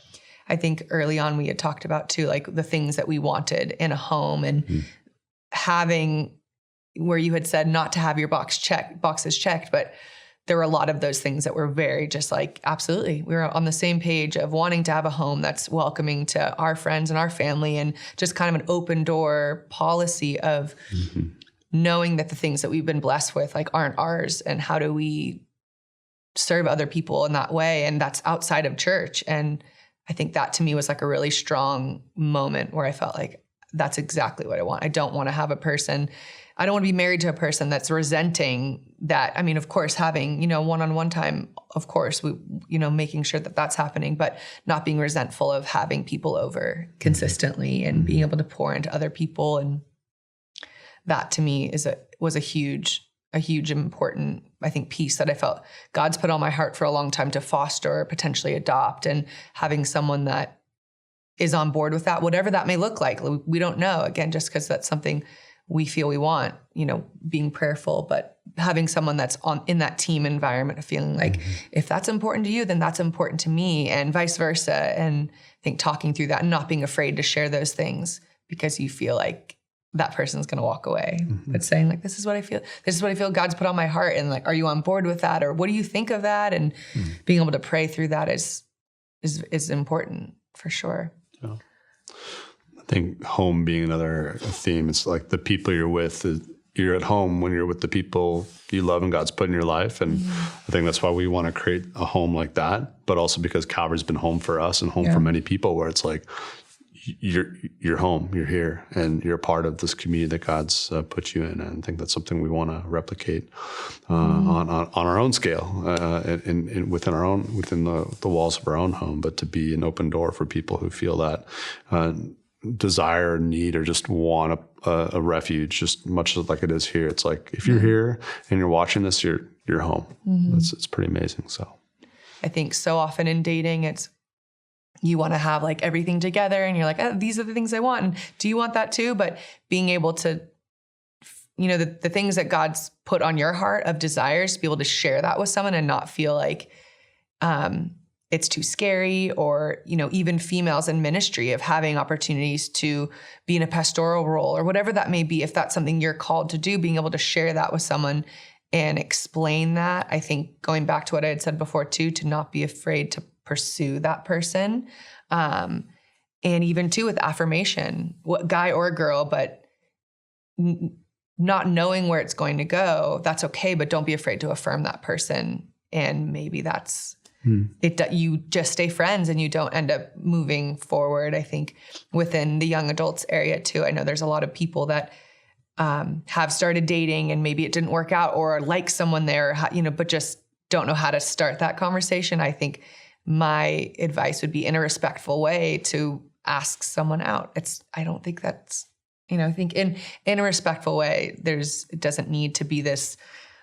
I think early on we had talked about too, like the things that we wanted in a home and having, where you had said not to have your boxes checked, but there were a lot of those things that were very just like, absolutely. We were on the same page of wanting to have a home that's welcoming to our friends and our family, and just kind of an open door policy of knowing that the things that we've been blessed with like aren't ours, and how do we serve other people in that way. And that's outside of church. And I think that to me was like a really strong moment where I felt like that's exactly what I want. I don't want to have I don't want to be married to a person that's resenting that. I mean, of course, having, one-on-one time, of course, making sure that that's happening, but not being resentful of having people over consistently and being able to pour into other people. And that to me was a huge important, I think, piece that I felt God's put on my heart for a long time to foster or potentially adopt, and having someone that is on board with that, whatever that may look like. We don't know, again, just because that's something we feel we want, being prayerful, but having someone that's in that team environment of feeling like if that's important to you, then that's important to me, and vice versa. And I think talking through that and not being afraid to share those things because you feel like that person's going to walk away, but saying like, this is what I feel God's put on my heart. And like, are you on board with that? Or what do you think of that? And being able to pray through that is important for sure. Yeah. I think home being another theme. It's like the people you're with. You're at home when you're with the people you love and God's put in your life. And I think that's why we want to create a home like that, but also because Calvary's been home for us and home for many people, where it's like, you're home, you're here, and you're a part of this community that God's put you in. And I think that's something we want to replicate on our own scale, within the walls of our own home, but to be an open door for people who feel that desire, need, or just want a refuge, just much like it is here. It's like, if you're here and you're watching this, you're home. It's pretty amazing. So I think so often in dating, you want to have like everything together, and you're like, oh, these are the things I want. And do you want that too? But being able to, the things that God's put on your heart of desires, to be able to share that with someone and not feel like it's too scary, or, even females in ministry of having opportunities to be in a pastoral role or whatever that may be. If that's something you're called to do, being able to share that with someone and explain that. I think going back to what I had said before too, to not be afraid to pursue that person. And even too with affirmation, what guy or girl, but not knowing where it's going to go, that's okay. But don't be afraid to affirm that person. And maybe that's it. You just stay friends and you don't end up moving forward. I think within the young adults area too, I know there's a lot of people that have started dating and maybe it didn't work out, or like someone there, but just don't know how to start that conversation. I think my advice would be in a respectful way to ask someone out. I don't think that's, I think in a respectful way, it doesn't need to be this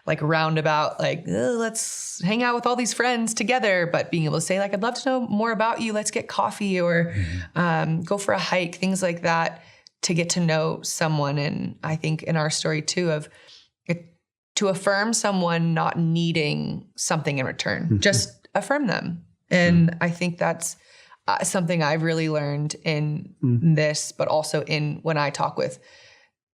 like roundabout, like, let's hang out with all these friends together, but being able to say like, I'd love to know more about you. Let's get coffee, or go for a hike, things like that, to get to know someone. And I think in our story too, to affirm someone not needing something in return, just affirm them. And I think that's something I've really learned in this, but also when I talk with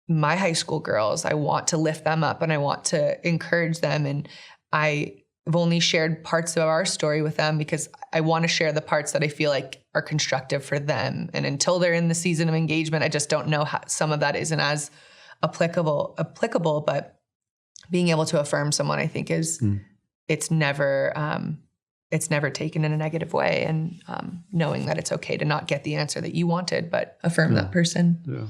my high school girls. I want to lift them up and I want to encourage them. And I've only shared parts of our story with them because I want to share the parts that I feel like are constructive for them. And until they're in the season of engagement, I just don't know how some of that isn't as applicable, but being able to affirm someone, I think it's never taken in a negative way, and knowing that it's okay to not get the answer that you wanted, but affirm that person. Yeah.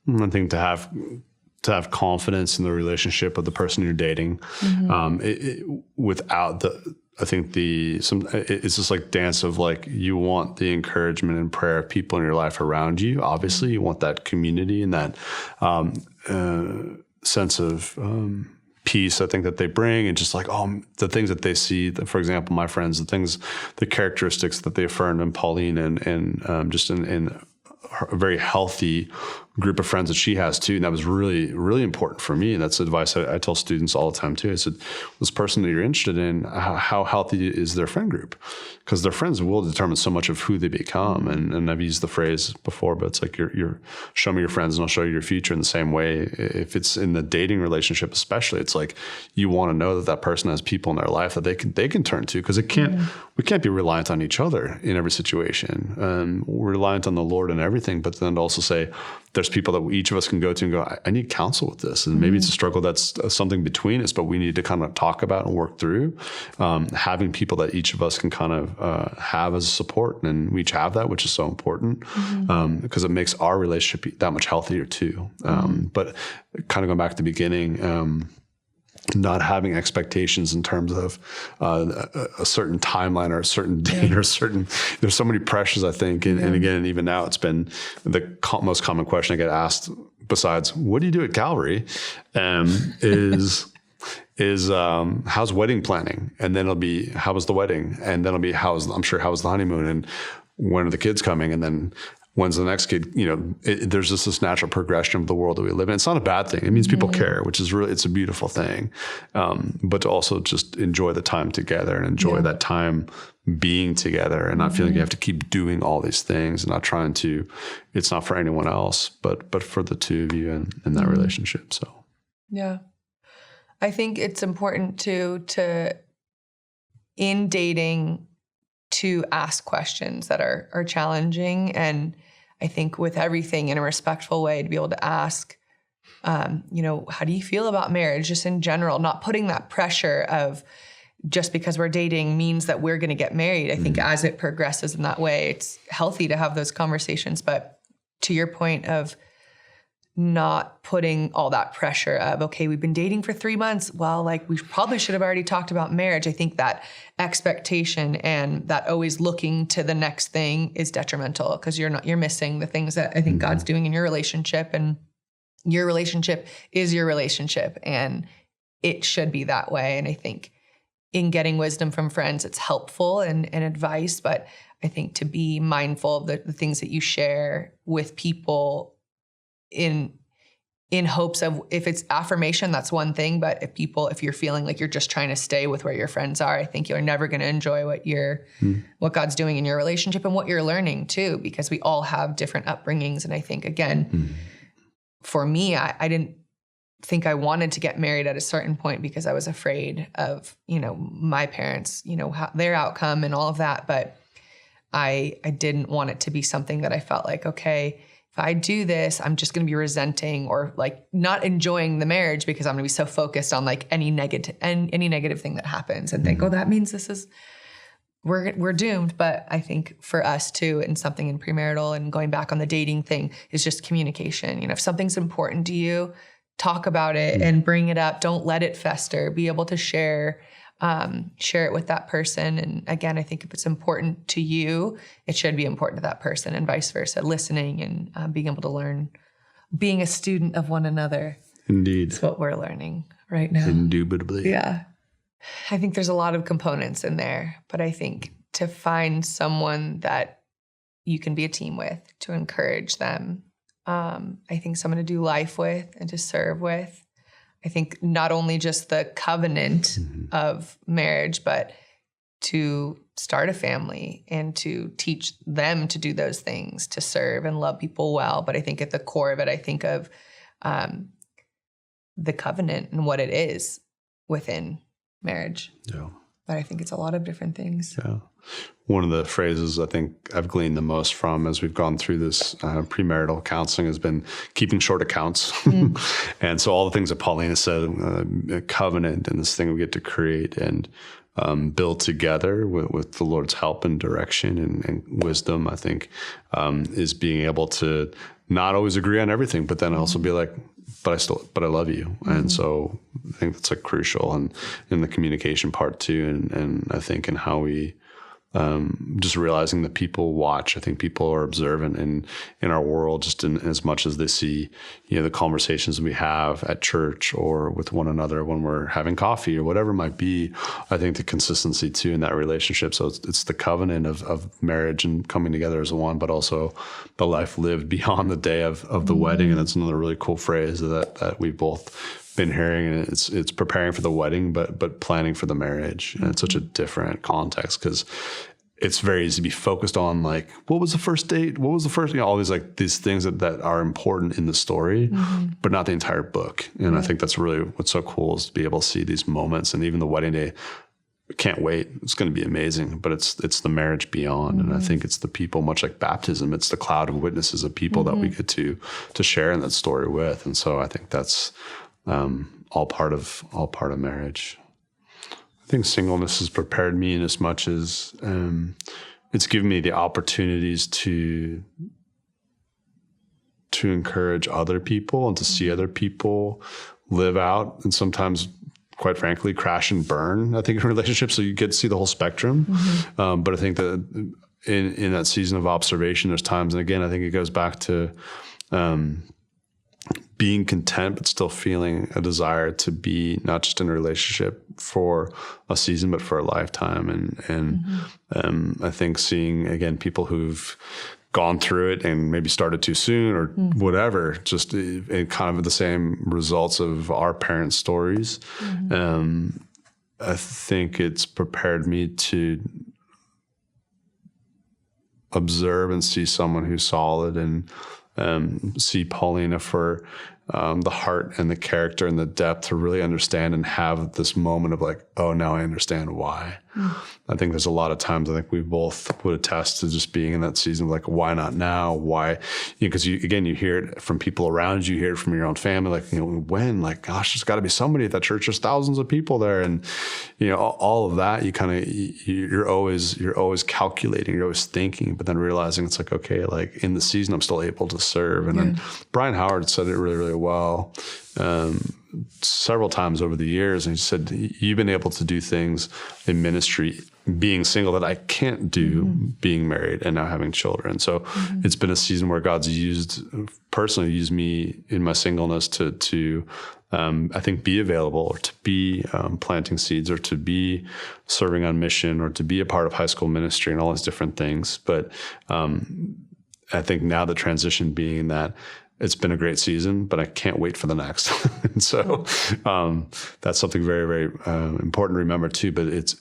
I think to have confidence in the relationship of the person you're dating, without it's just like dance of like, you want the encouragement and prayer of people in your life around you. Obviously you want that community and that sense of peace I think that they bring, and just like, the things that they see, for example, my friends, the characteristics that they affirmed in Paolina and just in a very healthy group of friends that she has too. And that was really, really important for me. And that's advice I tell students all the time too. I said, this person that you're interested in, how healthy is their friend group? Because their friends will determine so much of who they become. And I've used the phrase before, but it's like, you're show me your friends and I'll show you your future. In the same way, if it's in the dating relationship, especially, it's like, you want to know that person has people in their life that they can turn to, because we can't be reliant on each other in every situation. We're reliant on the Lord in everything, but then to also say, there's people that each of us can go to and go, I need counsel with this. And maybe it's a struggle that's something between us, but we need to kind of talk about and work through. Having people that each of us can kind of have as support, and we each have that, which is so important, because it makes our relationship that much healthier too. But kind of going back to the beginning, not having expectations in terms of a certain timeline or a certain date or there's so many pressures, I think. And again, even now, it's been the most common question I get asked, besides, what do you do at Calvary? Is how's wedding planning? And then it'll be, how was the wedding? And then it'll be, how was the honeymoon? And when are the kids coming? And then when's the next kid? There's just this natural progression of the world that we live in. It's not a bad thing. It means people care, which is really, it's a beautiful thing. But to also just enjoy the time together and enjoy that time being together, and not feeling you have to keep doing all these things, and not trying to, it's not for anyone else, but for the two of you in that relationship. So, yeah, I think it's important to in dating, to ask questions that are challenging. And I think with everything, in a respectful way, to be able to ask, how do you feel about marriage just in general, not putting that pressure of just because we're dating means that we're going to get married. I think as it progresses in that way, it's healthy to have those conversations. But to your point of not putting all that pressure of, okay, we've been dating for 3 months. Well, like, we probably should have already talked about marriage. I think that expectation and that always looking to the next thing is detrimental, because you're missing the things that I think God's doing in your relationship, and your relationship is your relationship, and it should be that way. And I think in getting wisdom from friends, it's helpful and advice, but I think to be mindful of the things that you share with people in hopes of, if it's affirmation, that's one thing. But if you're feeling like you're just trying to stay with where your friends are, I think you're never going to enjoy what God's doing in your relationship and what you're learning too, because we all have different upbringings. And I think, again, for me, I didn't think I wanted to get married at a certain point because I was afraid of, my parents, their outcome and all of that. But I didn't want it to be something that I felt like, okay, if I do this, I'm just going to be resenting or like not enjoying the marriage because I'm going to be so focused on like any negative thing that happens and think, oh, that means we're doomed. But I think for us too, and something in premarital and going back on the dating thing, is just communication. If something's important to you, talk about it and bring it up. Don't let it fester. Be able to share it with that person. And again, I think if it's important to you, it should be important to that person, and vice versa, listening and being able to learn, being a student of one another. Indeed. That's what we're learning right now. Indubitably. Yeah. I think there's a lot of components in there, but I think to find someone that you can be a team with, to encourage them, I think someone to do life with and to serve with. I think not only just the covenant of marriage, but to start a family and to teach them to do those things, to serve and love people well. But I think at the core of it, I think of the covenant and what it is within marriage. Yeah. But I think it's a lot of different things. Yeah. One of the phrases I think I've gleaned the most from as we've gone through this premarital counseling has been keeping short accounts. And so all the things that Paolina said, a covenant and this thing we get to create and build together with the Lord's help and direction and wisdom, I think, is being able to not always agree on everything, but then also be like, but I love you. And so I think that's like crucial, and in the communication part too. And I think in how we just realizing that people watch. I think people are observant in our world, just in as much as they see, the conversations we have at church or with one another when we're having coffee or whatever it might be. I think the consistency too in that relationship. So it's the covenant of marriage and coming together as one, but also the life lived beyond the day of the wedding. And that's another really cool phrase that we've both been hearing, and it's preparing for the wedding, but planning for the marriage. And it's such a different context because it's very easy to be focused on like, what was the first date? What was the first, all these things that are important in the story, but not the entire book. And I think that's really what's so cool is to be able to see these moments. And even the wedding day, can't wait. It's going to be amazing, but it's the marriage beyond. And I think it's the people, much like baptism, it's the cloud of witnesses of people that we get to share in that story with. And so I think that's all part of marriage. I think singleness has prepared me in as much as it's given me the opportunities to encourage other people and to see other people live out, and sometimes, quite frankly, crash and burn, I think, in relationships. So you get to see the whole spectrum. But I think that in that season of observation, there's times, and again, I think it goes back to being content, but still feeling a desire to be not just in a relationship for a season, but for a lifetime. And I think seeing, again, people who've gone through it and maybe started too soon or whatever, just in kind of the same results of our parents' stories. I think it's prepared me to observe and see someone who's solid, and see Paolina for the heart and the character and the depth to really understand and have this moment of like, oh, now I understand why. I think there's a lot of times I think we both would attest to just being in that season of like, why not now? Why? Because you hear it from people around you, hear it from your own family, like, when, like, gosh, there's got to be somebody at that church. There's thousands of people there. And, all of that, you're always calculating, you're always thinking, but then realizing it's like, okay, like in the season, I'm still able to serve. And then Brian Howard said it really, really well. Several times over the years. And he said, you've been able to do things in ministry being single that I can't do being married and now having children. So it's been a season where God's personally used me in my singleness to I think be available, or to be planting seeds, or to be serving on mission, or to be a part of high school ministry and all these different things. But I think now the transition being that it's been a great season, but I can't wait for the next. And so that's something very, very important to remember too. But it's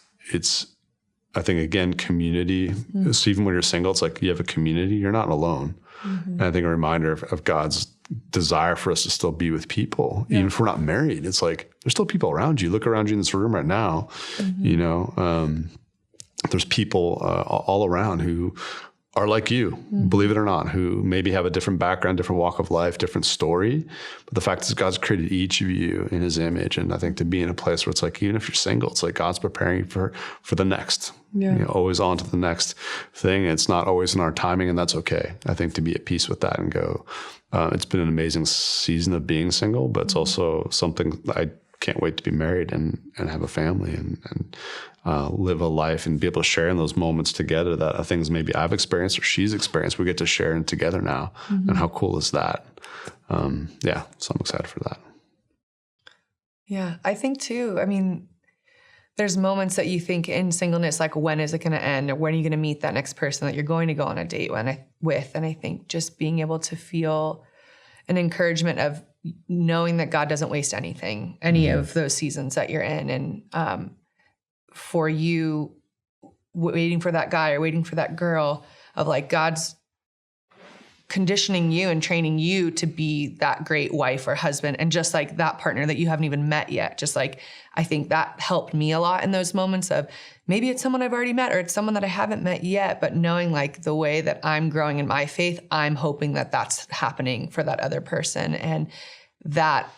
I think, again, community. So even when you're single, it's like you have a community. You're not alone. And I think a reminder of God's desire for us to still be with people, even if we're not married. It's like there's still people around you. Look around you in this room right now. There's people all around who are like you, believe it or not, who maybe have a different background, different walk of life, different story. But the fact is God's created each of you in his image. And I think to be in a place where it's like, even if you're single, it's like God's preparing you for the next, always on to the next thing. It's not always in our timing, and that's okay. I think to be at peace with that and go, it's been an amazing season of being single, but it's also something I can't wait to be married and have a family and live a life and be able to share in those moments together that are things maybe I've experienced or she's experienced. We get to share in together now. And how cool is that? So I'm excited for that. Yeah, I think too, there's moments that you think in singleness, like, when is it going to end? Or when are you going to meet that next person that you're going to go on a date with? And I think just being able to feel an encouragement of knowing that God doesn't waste anything, any of those seasons that you're in. And for you waiting for that guy or waiting for that girl, of like, God's conditioning you and training you to be that great wife or husband, and just like that partner that you haven't even met yet. Just like, I think that helped me a lot in those moments of maybe it's someone I've already met or it's someone that I haven't met yet, but knowing like the way that I'm growing in my faith, I'm hoping that that's happening for that other person. And that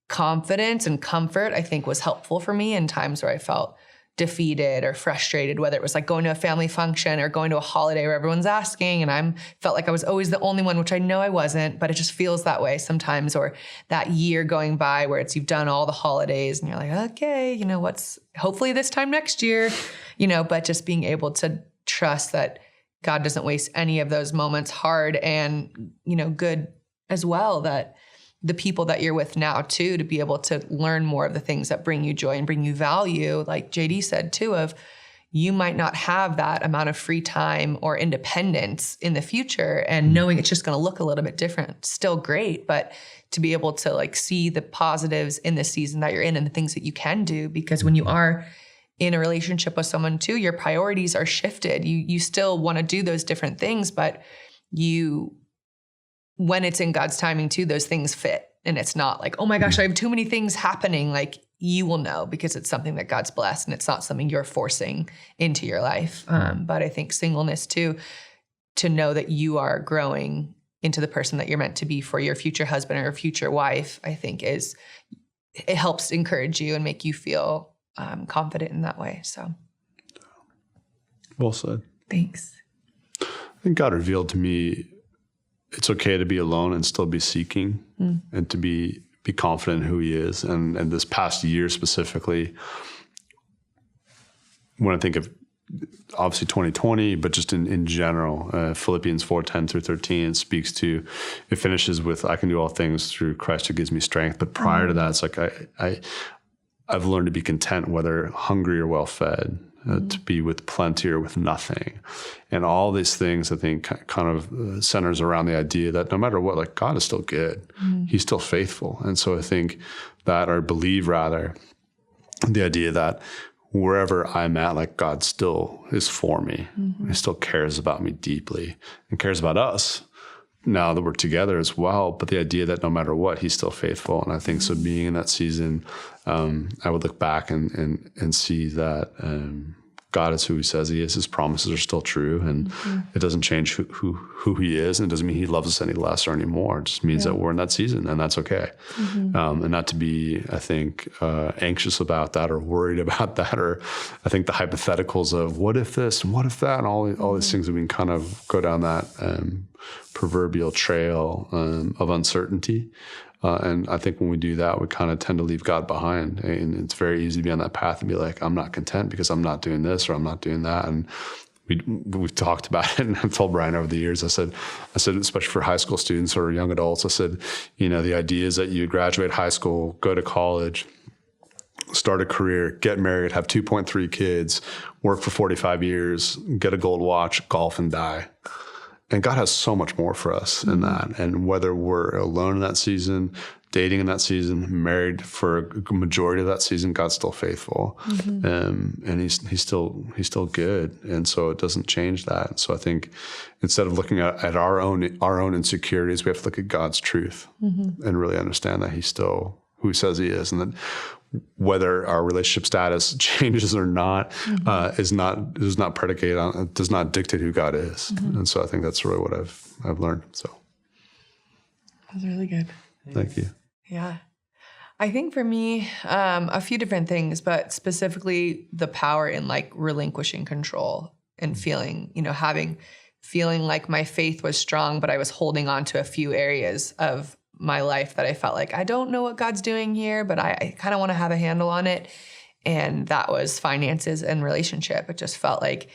confidence and comfort, I think, was helpful for me in times where I felt defeated or frustrated, whether it was like going to a family function or going to a holiday where everyone's asking and I felt like I was always the only one, which I know I wasn't, but it just feels that way sometimes. Or that year going by where you've done all the holidays and you're like, okay, what's hopefully this time next year, but just being able to trust that God doesn't waste any of those moments, hard and, good as well, that the people that you're with now too, to be able to learn more of the things that bring you joy and bring you value, like JD said too, of you might not have that amount of free time or independence in the future, and knowing it's just going to look a little bit different, still great, but to be able to like see the positives in the season that you're in and the things that you can do, because when you are in a relationship with someone too, your priorities are shifted. You still want to do those different things, but when it's in God's timing too, those things fit. And it's not like, oh my gosh, I have too many things happening. Like, you will know because it's something that God's blessed and it's not something you're forcing into your life. But I think singleness too, to know that you are growing into the person that you're meant to be for your future husband or future wife, I think it helps encourage you and make you feel confident in that way. So. Well said. Thanks. I think God revealed to me it's okay to be alone and still be seeking and to be confident in who he is. And this past year specifically, when I think of obviously 2020, but just in general, Philippians 4:10 through 13 speaks to, it finishes with, I can do all things through Christ who gives me strength. But prior to that, it's like I've learned to be content, whether hungry or well fed, to be with plenty or with nothing. And all these things, I think, kind of centers around the idea that no matter what, like, God is still good. He's still faithful. And so I think that, or believe rather, the idea that wherever I'm at, like, God still is for me. He still cares about me deeply and cares about us now that we're together as well. But the idea that no matter what, he's still faithful. And I think so being in that season, I would look back and see that God is who he says he is. His promises are still true, and it doesn't change who he is. And it doesn't mean he loves us any less or any more. It just means that we're in that season, and that's okay. And not to be, I think, anxious about that or worried about that, or I think the hypotheticals of what if this and what if that, and all these things, we can kind of go down that proverbial trail of uncertainty. And I think when we do that, we kind of tend to leave God behind. And it's very easy to be on that path and be like, I'm not content because I'm not doing this or I'm not doing that. And we've talked about it. And I've told Brian over the years, I said, especially for high school students or young adults, I said, the idea is that you graduate high school, go to college, start a career, get married, have 2.3 kids, work for 45 years, get a gold watch, golf, and die. And God has so much more for us in that. And whether we're alone in that season, dating in that season, married for a majority of that season, God's still faithful. And he's still good. And so it doesn't change that. So I think instead of looking at our own insecurities, we have to look at God's truth and really understand that he's still who he says he is. And that whether our relationship status changes or not, does not predicate on, does not dictate who God is. And so I think that's really what I've learned. So that's really good. Thank you. Yeah. I think for me, a few different things, but specifically the power in like relinquishing control and feeling like my faith was strong, but I was holding on to a few areas of my life that I felt like, I don't know what God's doing here, but I kind of want to have a handle on it. And that was finances and relationship. It just felt like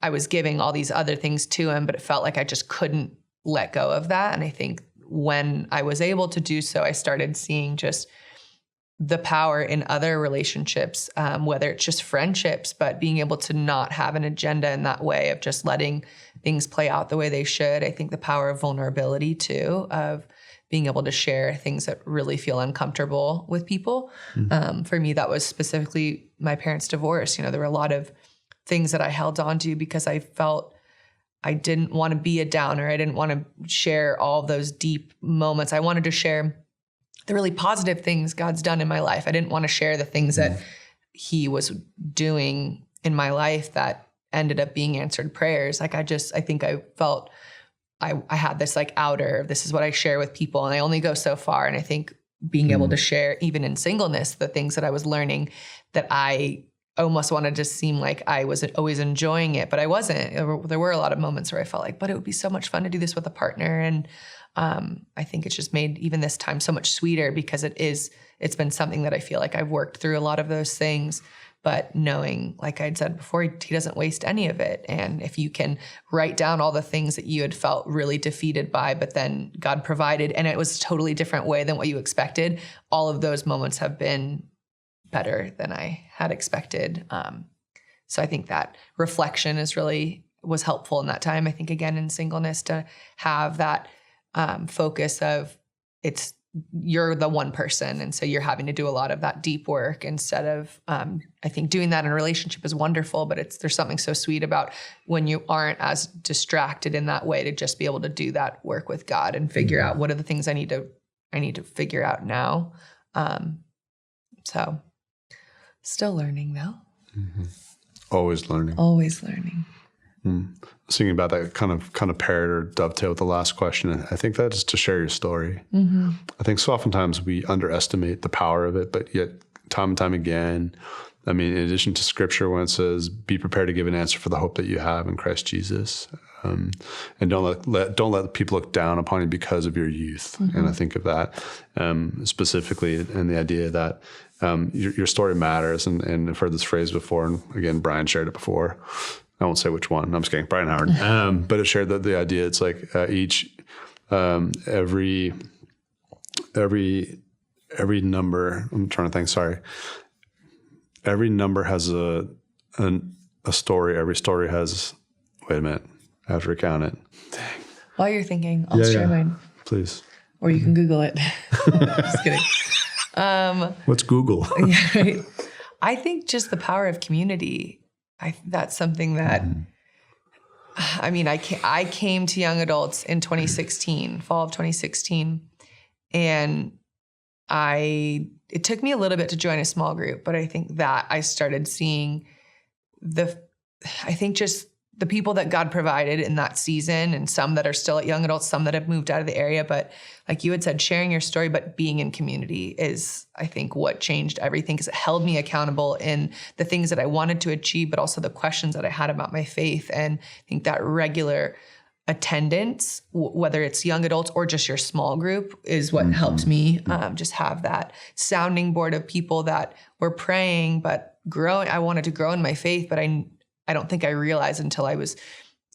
I was giving all these other things to him, but it felt like I just couldn't let go of that. And I think when I was able to do so, I started seeing just the power in other relationships, whether it's just friendships, but being able to not have an agenda in that way of just letting things play out the way they should. I think the power of vulnerability too, of being able to share things that really feel uncomfortable with people. For me, that was specifically my parents' divorce. There were a lot of things that I held on to because I felt I didn't want to be a downer. I didn't want to share all those deep moments. I wanted to share the really positive things God's done in my life. I didn't want to share the things that he was doing in my life that ended up being answered prayers. Like I think I felt I had this like outer, this is what I share with people, and I only go so far. And I think being able to share, even in singleness, the things that I was learning that I almost wanted to seem like I was always enjoying it, but I wasn't. There were a lot of moments where I felt like, but it would be so much fun to do this with a partner. And I think it's just made even this time so much sweeter because it's been something that I feel like I've worked through a lot of those things. but knowing, like I'd said before, he doesn't waste any of it. And if you can write down all the things that you had felt really defeated by, but then God provided, and it was a totally different way than what you expected, all of those moments have been better than I had expected. So I think that reflection was helpful in that time. I think, again, in singleness, to have that focus of you're the one person. And so you're having to do a lot of that deep work instead of, I think doing that in a relationship is wonderful, but there's something so sweet about when you aren't as distracted in that way to just be able to do that work with God and figure out what are the things I need to figure out now. So still learning though. Mm-hmm. Always learning. Always learning. Thinking about that kind of paired or dovetail with the last question. I think that is to share your story. Mm-hmm. I think so oftentimes we underestimate the power of it, but yet time and time again, I mean, in addition to scripture, when it says, be prepared to give an answer for the hope that you have in Christ Jesus. And don't let people look down upon you because of your youth. Mm-hmm. And I think of that specifically, and the idea that your story matters. And I've heard this phrase before, and again, Brian shared it before. I won't say which one. I'm just kidding, Brian Howard. But it shared the idea. It's like every number. I'm trying to think. Sorry. Every number has a story. Every story has. Wait a minute. I have to recount it. Dang. While you're thinking, I'll share mine. Please. Or you can Google it. Just kidding. What's Google? Yeah, right. I think just the power of community. That's something that, I mean, I came to young adults in 2016, fall of 2016, and it took me a little bit to join a small group, but I think that I started seeing just the people that God provided in that season, and some that are still at young adults, some that have moved out of the area. But like you had said, sharing your story, but being in community is, I think, what changed everything, because it held me accountable in the things that I wanted to achieve, but also the questions that I had about my faith. And I think that regular attendance, whether it's young adults or just your small group, is what helped me just have that sounding board of people that were praying, but growing. I wanted to grow in my faith, but I don't think I realized until I was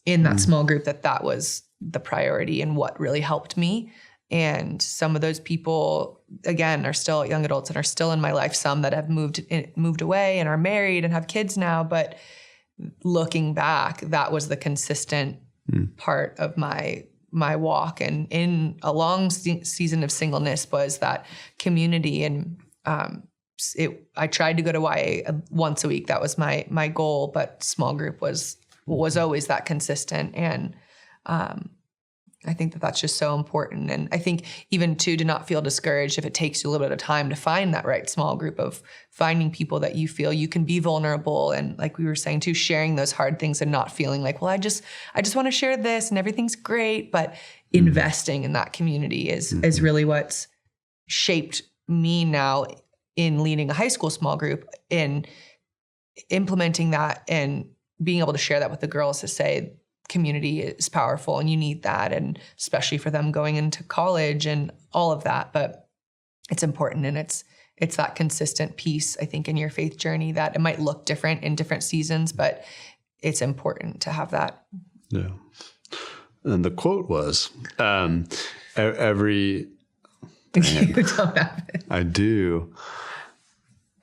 in that small group that was the priority and what really helped me. And some of those people, again, are still young adults and are still in my life. Some that have moved away and are married and have kids now. But looking back, that was the consistent part of my walk. And in a long season of singleness was that community. And I tried to go to YA once a week. That was my goal, but small group was always that consistent. And I think that's just so important. And I think even too, to not feel discouraged if it takes you a little bit of time to find that right small group, of finding people that you feel you can be vulnerable. And like we were saying too, sharing those hard things and not feeling like, well, I just want to share this and everything's great, but investing in that community is really what's shaped me now in leading a high school small group, in implementing that and being able to share that with the girls, to say community is powerful and you need that. And especially for them going into college and all of that, but it's important. And it's that consistent piece, I think, in your faith journey, that it might look different in different seasons, but it's important to have that. Yeah. And the quote was, every, you don't have it. I do.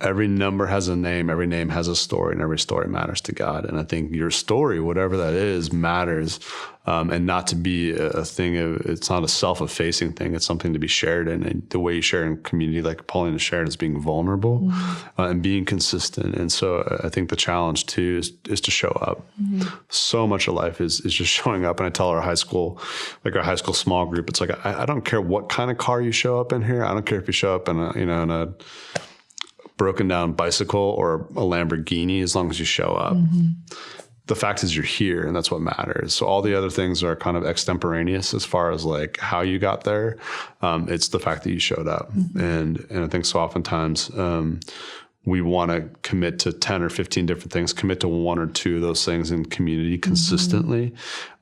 Every number has a name, every name has a story, and every story matters to God. And I think your story, whatever that is, matters. And not to be a thing of, it's not a self-effacing thing. It's something to be shared in. And the way you share in community, like Paolina shared, is being vulnerable and being consistent. And so I think the challenge too is to show up. So much of life is just showing up. And I tell our high school small group, it's like, I don't care what kind of car you show up in here. I don't care if you show up in a broken down bicycle or a Lamborghini, as long as you show up. The fact is you're here, and that's what matters. So all the other things are kind of extemporaneous as far as like how you got there. It's the fact that you showed up. And I think so oftentimes we want to commit to 10 or 15 different things, commit to one or two of those things in community consistently,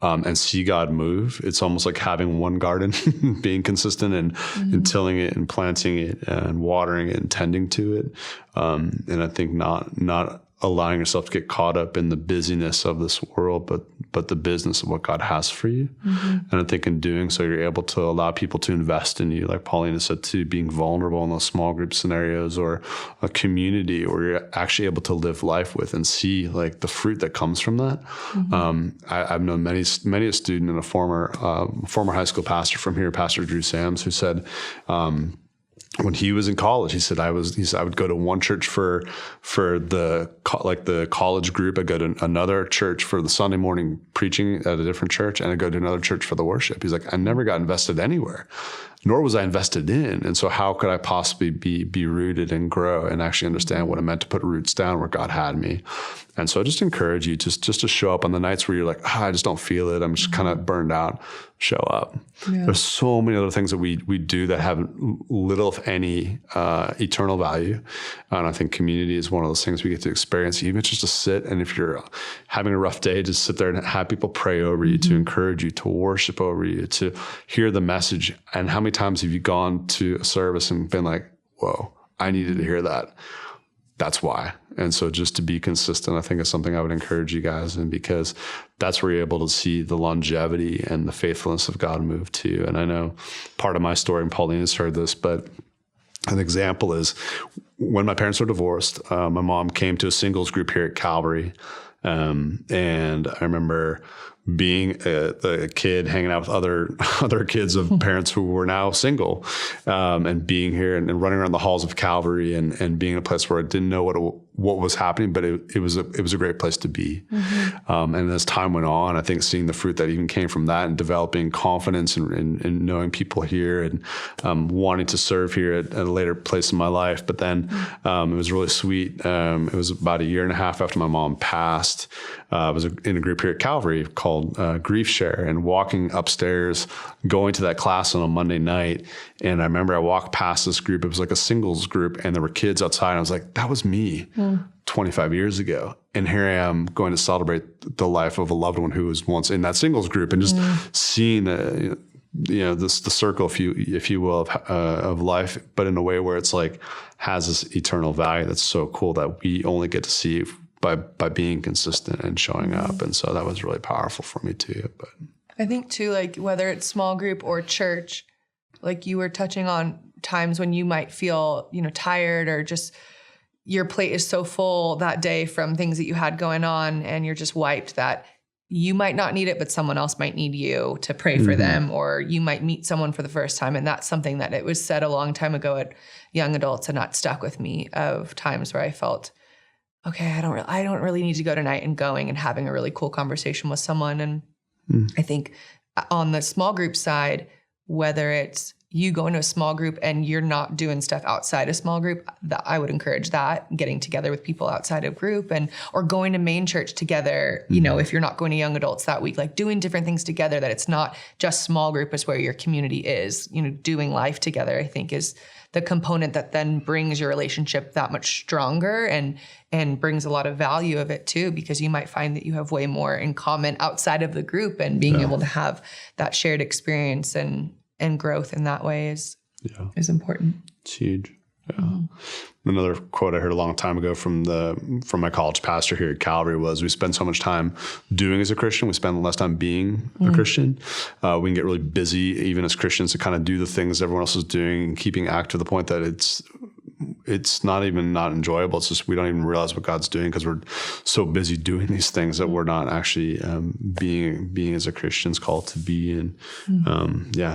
and see God move. It's almost like having one garden, being consistent and tilling it and planting it and watering it and tending to it. And I think not allowing yourself to get caught up in the busyness of this world, but the business of what God has for you. And I think in doing so, you're able to allow people to invest in you, like Paolina said, too, being vulnerable in those small group scenarios or a community where you're actually able to live life with and see like the fruit that comes from that. I've known many a student and a former high school pastor from here, Pastor Drew Sams, who said, when he was in college, he said I would go to one church for the college group. I'd go to another church for the Sunday morning preaching at a different church, and I'd go to another church for the worship. He's like, I never got invested anywhere, nor was I invested in. And so how could I possibly be rooted and grow and actually understand what it meant to put roots down where God had me? And so I just encourage you just to show up on the nights where you're like, I just don't feel it. I'm just kind of burned out. Show up. Yeah. There's so many other things that we do that have little, if any, eternal value. And I think community is one of those things we get to experience, even just to sit. And if you're having a rough day, just sit there and have people pray over you, to encourage you, to worship over you, to hear the message. And how many times have you gone to a service and been like, whoa, I needed to hear that. That's why. And so just to be consistent, I think is something I would encourage you guys in, because that's where you're able to see the longevity and the faithfulness of God move too. And I know part of my story, and Paolina's heard this, but an example is when my parents were divorced, my mom came to a singles group here at Calvary. And I remember being a kid hanging out with other kids of parents who were now single, and being here and running around the halls of Calvary and being in a place where I didn't know what was happening, but it was a great place to be. And as time went on, I think seeing the fruit that even came from that and developing confidence and knowing people here and wanting to serve here at a later place in my life. But then it was really sweet. It was about a year and a half after my mom passed. I was in a group here at Calvary called Grief Share, and walking upstairs, going to that class on a Monday night. And I remember I walked past this group. It was like a singles group, and there were kids outside. And I was like, that was me 25 years ago. And here I am going to celebrate the life of a loved one who was once in that singles group, and just seeing the circle, if you will, of life, but in a way where it's like has this eternal value that's so cool that we only get to see by being consistent and showing up. And so that was really powerful for me too. But I think too, like whether it's small group or church, like you were touching on times when you might feel, tired, or just your plate is so full that day from things that you had going on, and you're just wiped, that you might not need it, but someone else might need you to pray for them, or you might meet someone for the first time. And that's something that it was said a long time ago at young adults, and that stuck with me, of times where I felt, okay, I don't really need to go tonight, and going and having a really cool conversation with someone. And I think on the small group side, whether it's you go into a small group and you're not doing stuff outside a small group, that I would encourage that, getting together with people outside of group, or going to main church together, if you're not going to young adults that week, like doing different things together, that it's not just small group is where your community is, doing life together, I think is the component that then brings your relationship that much stronger and brings a lot of value of it too, because you might find that you have way more in common outside of the group, and being able to have that shared experience and growth in that way is important. It's huge. Yeah. Another quote I heard a long time ago from my college pastor here at Calvary was, we spend so much time doing as a Christian, we spend less time being a Christian. We can get really busy even as Christians to kind of do the things everyone else is doing, and keeping active to the point that it's not even not enjoyable. It's just we don't even realize what God's doing because we're so busy doing these things that we're not actually being as a Christian's called to be. And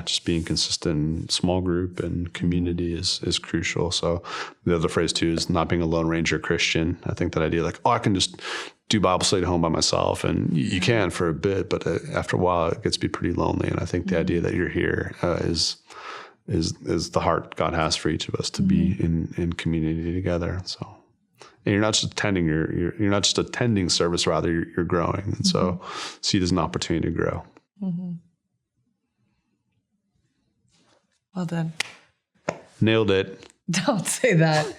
just being consistent. Small group and community is crucial. So the other phrase too is not being a Lone Ranger Christian. I think that idea like, I can just do Bible study at home by myself, and you can for a bit, but after a while it gets to be pretty lonely. And I think the idea that you're here is the heart God has for each of us to be in community together. So, and you're not just attending you're not just attending service, rather you're growing. And so see it as an opportunity to grow. Well done. Nailed it. Don't say that.